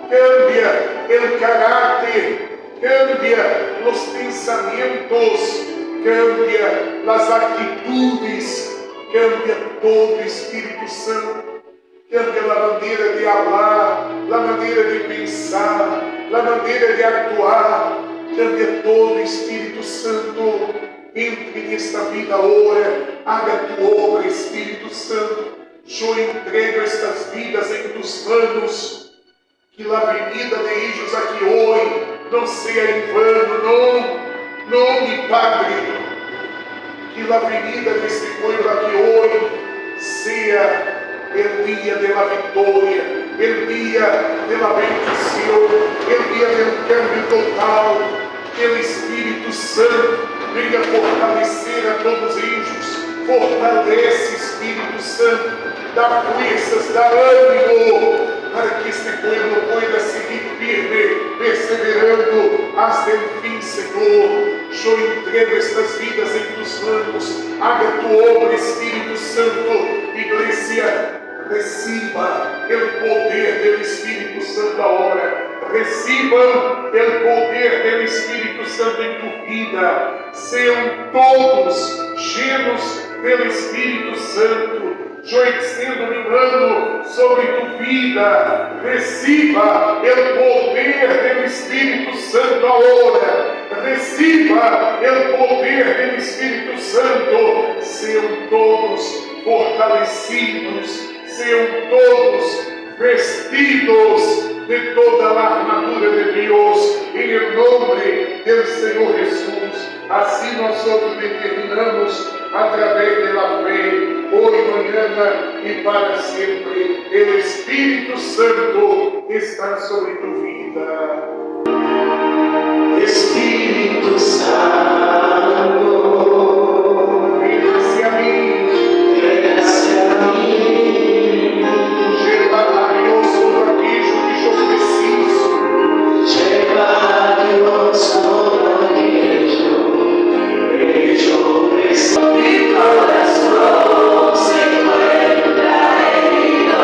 cambia o caráter, cambia os pensamentos, cambia as atitudes, cambia todo. Espírito Santo, cambia a maneira de falar, a maneira de pensar, a maneira de actuar, cambia todo. Espírito Santo, entre nesta vida agora, haga tua obra, Espírito Santo. Eu entrego estas vidas em tus manos, que a venida de ellos aqui hoje não seja em vano, não, Padre, que a venida deste povo aqui hoje seja el día de la victoria, el día de la bendición, el día del cambio total. Que o Espírito Santo venha fortalecer a todos ellos. Fortalece, Espírito Santo, dá forças, dá ânimo, para que este povo pueda seguir firme, perseverando hasta el fim, Senhor. Eu entrego estas vidas em tus manos. Haga tua obra, Espírito Santo. Igreja, reciba o poder do Espírito Santo agora. Recibam o poder do Espírito Santo em tua vida. Sejam todos cheios pelo Espírito Santo. Eu estendo meu mano sobre tu vida. Receba o poder do Espírito Santo agora. Receba o poder do Espírito Santo. Sejam todos fortalecidos, sejam todos vestidos de toda a armadura de Deus, em nome do Senhor Jesus. Assim nós outros determinamos, através da fé, hoje, amanhã e para sempre. O Espírito Santo está sobre tua vida. Espírito Santo, Venha-se a mim. desce a mim. Lleva-nos todo aquilo que eu preciso. Lleva-nos todo aquello que yo preciso. Mi corazón se encuentra herido,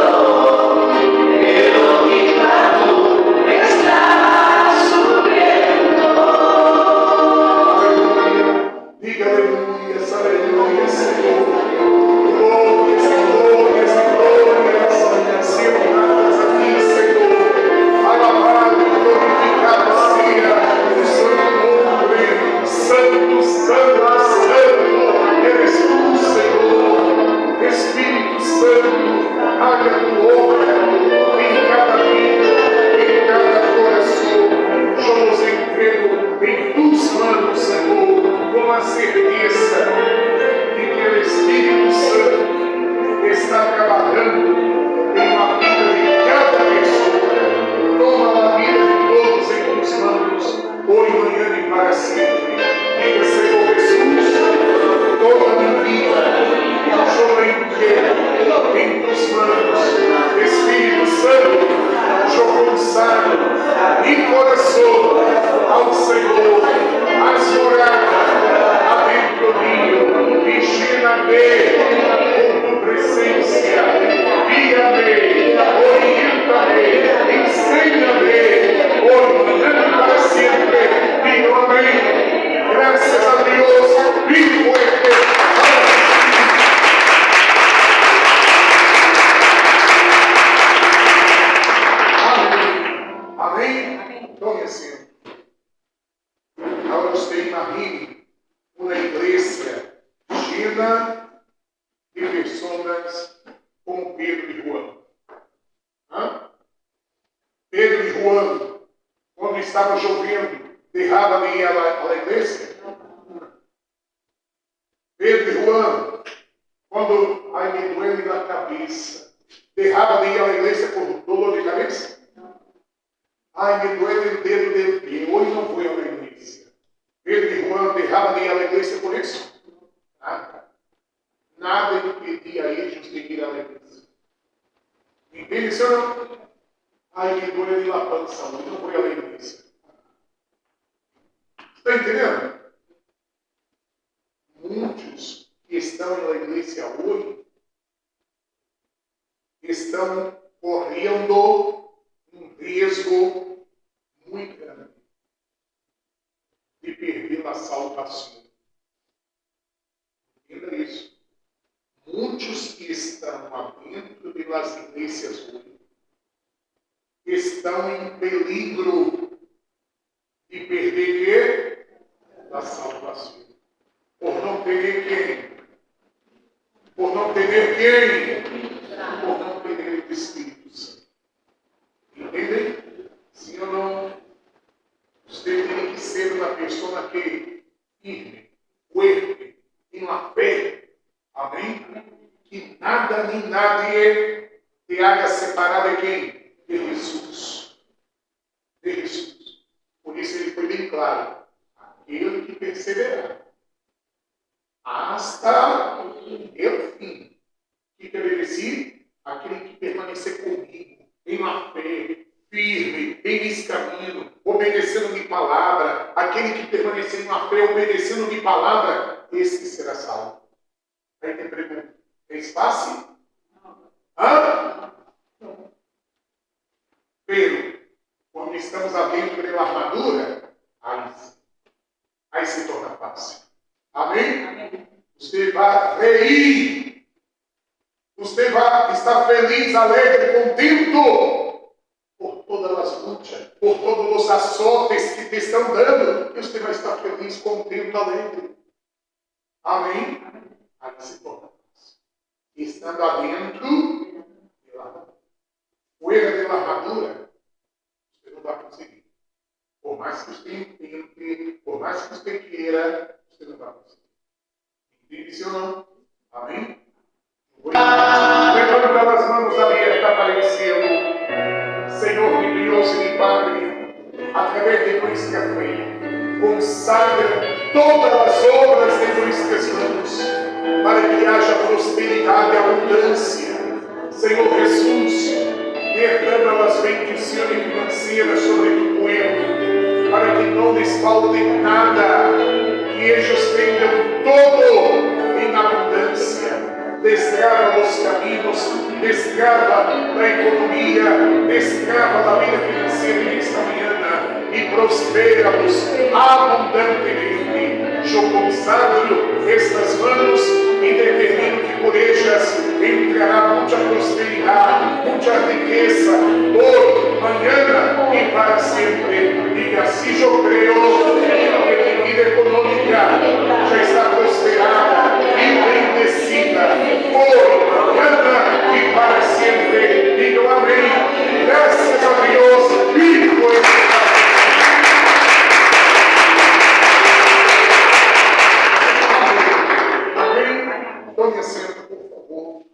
pero mi clamor está sufriendo. Aleluia. Diga aleluia, aleluia, Senhor. Glórias e glórias e glórias sejam dadas a ti, Senhor. Alabado e glorificado seja o santo nome. Santo, santo, santo eres tu, Senhor. Espírito Santo, haga tua obra em cada vida, em cada coração. Eu nos entrego em tuas mãos, Senhor, com a certeza de que o Espírito Santo está trabalhando em uma vida de cada pessoa. Toma a vida de todos em tuas mãos, hoje, amanhã e para sempre. Diga, Senhor Jesus, toda a minha vida, eu entrego em tuas mãos. Espírito Santo, eu consagro em coração ao Senhor, as moradas adentro mío, enchina-me com tua presença, guia-me, orienta-me, ensina-me, hoje para sempre. Digo amém. Graças a Deus, vivo este. Amém? Tome assim. Agora você imagine uma igreja cheia de pessoas como Pedro e João. Pedro e João, quando estava chovendo, derraba ali a igreja. Pedro e João, quando me doeu na cabeça, derraba ali a igreja por dor de cabeça. Me doeu o dedo del pé, hoje não vou à igreja. Pedro e João derraba ali a igreja por isso? Nada. Nada impedia eles de ir à igreja. Entende, senhor? Me doeu a pança, hoje não vou à igreja. Está entendendo? Muitos que estão na igreja hoje estão correndo um risco muito grande de perder a salvação. Entenda isso. Muitos que estão dentro das igrejas hoje estão em peligro de perder a salvação. Por não ter quem? Por não ter quem? Por não ter o Espírito Santo. Entendem? Sim ou não? Você tem que ser uma pessoa que firme, fuerte, em uma fé. Amém? Que nada nem nadie te haga separar de quem? De Jesus. De Jesus. Por isso ele foi bem claro. Aquele que perseverar hasta o fim. Que permanecer, aquele que permanecer comigo, em uma fé, firme, em esse caminho, obedecendo minha palavra, aquele que permanecer em uma fé, obedecendo minha palavra, esse que será salvo. Aí tem pergunta, fez fácil? Pero, quando estamos dentro da armadura, aí se torna fácil. Amém? Amém. Você vai reír vai estar feliz, alegre, contento por todas as lutas, por todos os açotes que te estão dando, e você vai estar feliz, contente, alegre. Amém? Aí se torna fácil. Estando adentro de la armadura. Fora de la armadura, você não vai conseguir. Por mais que você intente, por mais que você queira, você não vai conseguir. Entende isso ou não? Amém? Levando pelas mãos abertas para o cielo, Senhor de Deus e de Padre, através de nuestra fé, consagra todas as obras de nuestras mãos, para que haja prosperidade e abundância. Senhor Jesus, derrama as bendições financeiras sobre tu povo, para que não lhes falte nada, que eles tenham todo em abundância. Destrava os caminhos, destrava a economia, destrava a vida financeira nesta manhã e prospera-nos abundantemente. Eu consagro estas mãos e determino que por elas entrará muita prosperidade, muita riqueza, hoje, amanhã e para sempre. Diga assim: eu creio que minha vida econômica já está prosperada e bendecida, hoje, amanhã e para sempre. Digam amém. Graças a Deus e foi. Tome assento, por favor.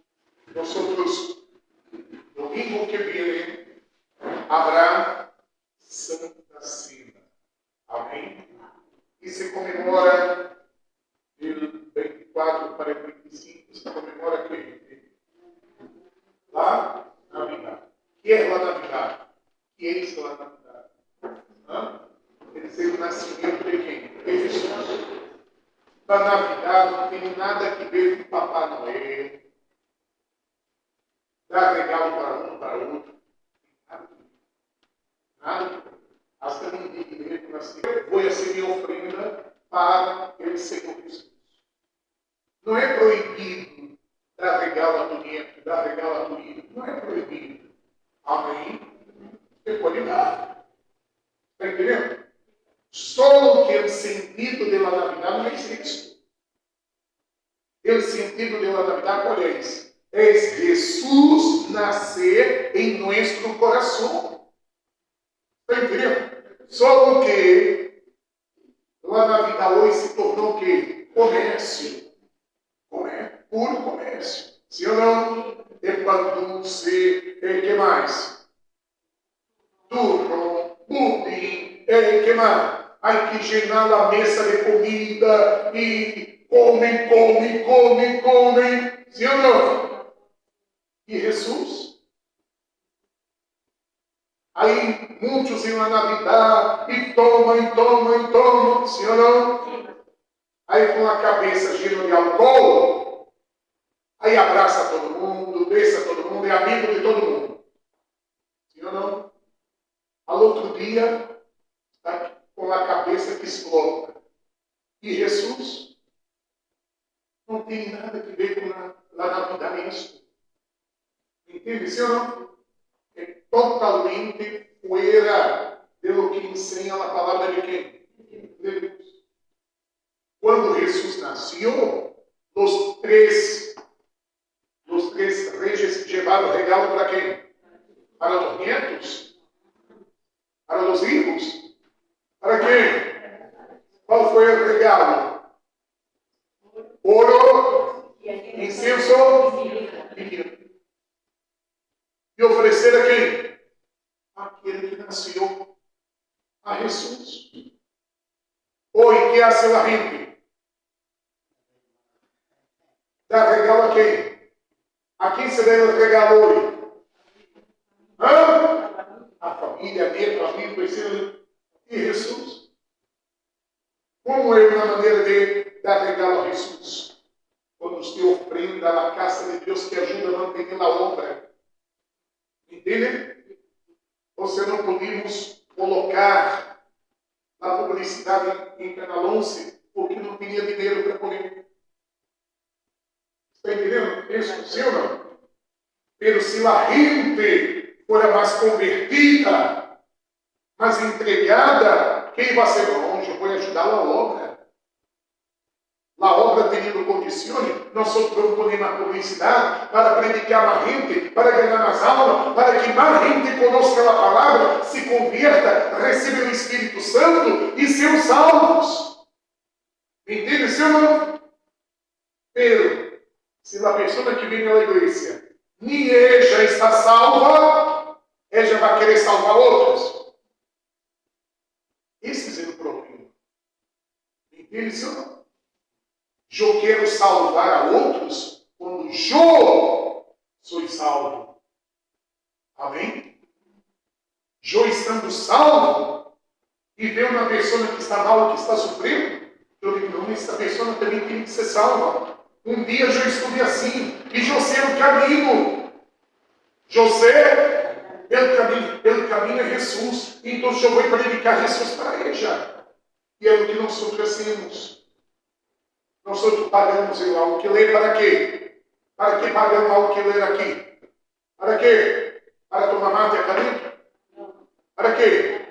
Nosotros, domingo que viene, habrá Santa Cena. Amém? E se comemora do 24 para o 25, se comemora que lá, Navidad. Que é a Navidad? Que é isso a Navidad? Quer dizer, o nascimento de quem? De Jesus. Da Navidad não tem nada a ver com Papai Noel, dar regalo para um, para outro. Nada. Hasta nem digo que nasceu. Vou ser minha ofrenda para o Senhor Jesus. Não é proibido dar regalo a tu neto, dar regalo a tu filho. Não é proibido. Amém? Você pode dar. Está entendendo? Só que o sentido da Navidad não é isso. O sentido da Navidad, qual é isso? É Jesus nascer em nosso coração. Está entendendo? Só que a Navidad hoje se tornou o quê? Comércio. Puro comércio. Sim ou não? É pão doce, que mais? Turno, pudim, que mais? Hay que llenar a mesa de comida e comem. Sim ou não? E Jesus? Aí muitos iam na Navidad e tomam. Sim ou não? Aí com a cabeça cheia de álcool, aí abraça todo mundo, beija todo mundo, é amigo de todo mundo. Sim ou não? Ao outro dia, está com a cabeça que explode. E Jesus não tem nada a ver com a Navidad isso. Entende, sim ou não? É totalmente fora de lo que ensina a palavra de quem? De Deus. Quando Jesus nasceu, os três reis levaram regalo para quem? Para os netos? Para os filhos? Para quem? Qual foi o regalo? Ouro, incenso e vinho. E oferecer a quem? Aquele que nasceu, a Jesus. Hoje, que hace a gente? Dá regalo a quem? A quem se deve regalo hoje? A família, neto, amigo, conhecido. E Jesus? Como é uma maneira de dar regalo a Jesus? Quando você ofrenda a casa de Deus que ajuda a manter a obra. Entende? Você não podemos colocar na publicidade em Canal 11 porque não tinha dinheiro para comer. Está entendendo isso? Sim ou não? se a gente for mais convertida, mais entregada, quem vai ser longe? Eu vou ajudar a obra. A obra teniendo condições, nós propomos na publicidade para predicar mais gente, para ganhar mais almas, para que mais gente conozca a palavra, se converta, receba o Espírito Santo e sejam salvos. Entende, sim ou não? Pero, se a pessoa que vem à igreja, nem ela está salva, ela vai querer salvar outros. Esse é o problema. Entende, sim ou não? Eu quero salvar a outros quando eu sou salvo. Amém? Eu estando salvo e ver uma pessoa que está mal, que está sofrendo, eu digo, não, essa pessoa também tem que ser salva. Um dia eu estive assim e eu sei o caminho. Eu sei o caminho é Jesus. Então eu vou predicar Jesus para ela. E é o que nós fazemos. Nós pagamos o alquiler para quê? Para que pagamos o alquiler aqui? Para quê? Para tomar mate aqui dentro? Para quê?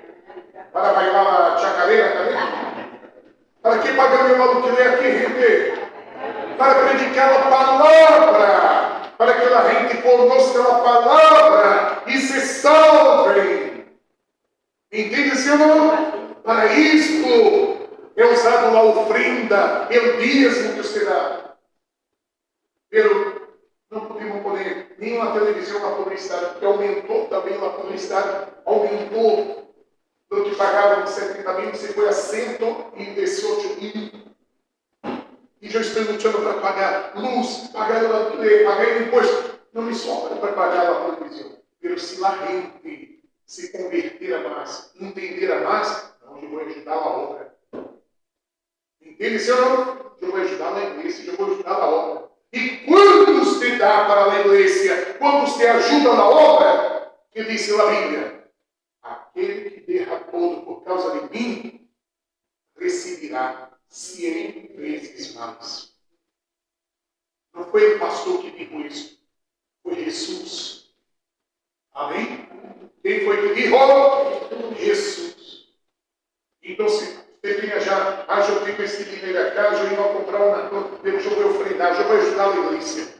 Para bailar a chacareira aqui dentro? Para que pagamos o alquiler aqui, gente? Para predicar a palavra. Para que a gente conozca a palavra e se salve. Entende, Senhor? Para isto é usado a ofrenda, o dízimo que você dá. Pero não podemos poner nenhuma televisão na publicidade, porque aumentou também a publicidade, aumentou. Do que pagavam 70 mil, você foi a 118 mil. E já estou lutando para pagar luz, pagar o alquiler, pagar imposto. Não me sobra para pagar a televisão. Pero se a gente se converter a mais, entender a mais, não, eu vou ajudar a obra. Entende, Senhor? Eu vou ajudar na igreja, eu vou ajudar na obra. E quando você dá para a igreja, quando você ajuda na obra, que disse na Bíblia, aquele que derramou por causa de mim, receberá 100 vezes mais. Não foi o pastor que disse isso, foi Jesus. Amém? Quem foi que disse? Jesus. Então, se você tinha já, eu tenho esse dinheiro aqui, eu ia comprar uma coisa, depois eu vou ofrendar, eu vou ajudar a igreja.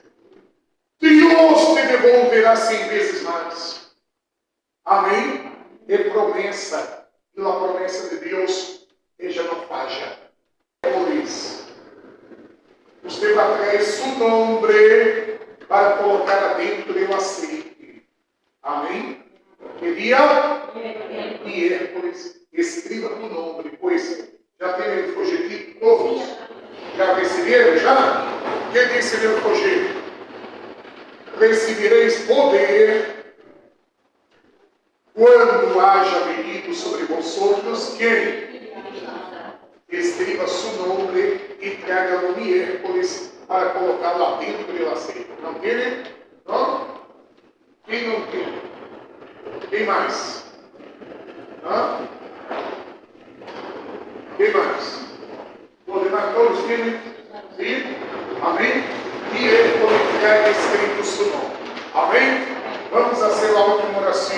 Deus te devolverá 100 vezes mais. Amém? É promessa. E a promessa de Deus, ela não falha. Por isso, você vai trazer seu nome para colocar dentro do aceite. Amém? Que dia? Miércoles. Escreva o nome, pois já tem o projeto todos? Já receberam? Já? Quem disse o projeto? Recebereis poder quando haja venido sobre vosotros quem? Escreva seu nome e traga no miércoles para colocar lá dentro do aceite. Não tem? Não? Quem não tem? Quem mais? Hã? Quem mais? Ordenar todos têm? Sim? Amém? E ele colocar escrito o seu nome. Amém? Vamos fazer a última oração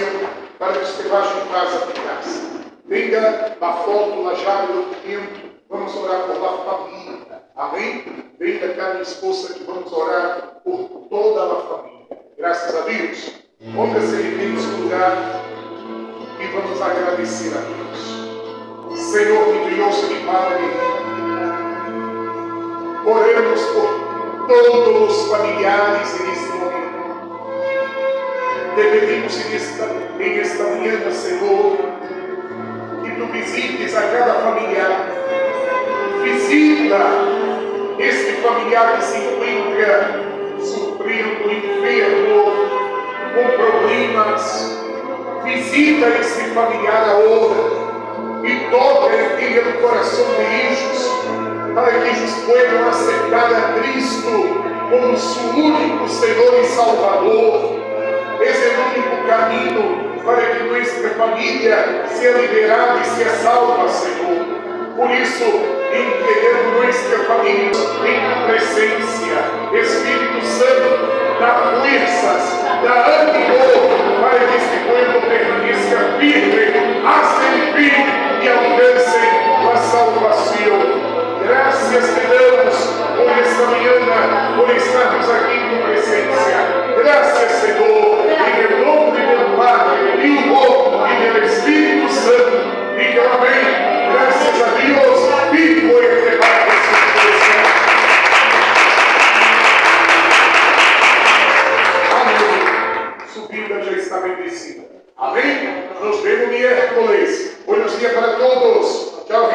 para que você vá em casa de graça. Venga a foto, a chave do documento. Vamos orar por a família. Amém? Venga cá minha esposa que vamos orar por toda a família. Graças a Deus. Ponga-se em nosso lugar e vamos agradecer a Deus. Senhor, mi Deus e mi Padre, oremos por todos os familiares neste momento. Te pedimos em esta manhã, Senhor, que tu visites a cada familiar. Visita este familiar que se encontra sofrendo, enfermo, com problemas. Visita este familiar agora e toca en el coração de ellos, para que ellos puedan aceptar a Cristo como su único Senhor e Salvador. Esse é o único caminho para que nossa família seja liberada e seja salva, Senhor. Por isso, entregamos nossa família em tua presença. Espírito Santo, dá forças, dá ânimo para que este pueblo permaneça firme hasta el fin e alcancem a salvação. Gracias te damos por esta mañana, por estarmos aquí en tu presencia. Gracias, Señor, en el nombre del Padre, del Hijo y del Espíritu Santo. Diga amén. Gracias a Dios, vivo este Padre Celestial. Amém. Su vida ya está bendecida. Amén. Nos vemos miércoles. Buenos días para todos. Chao, gente.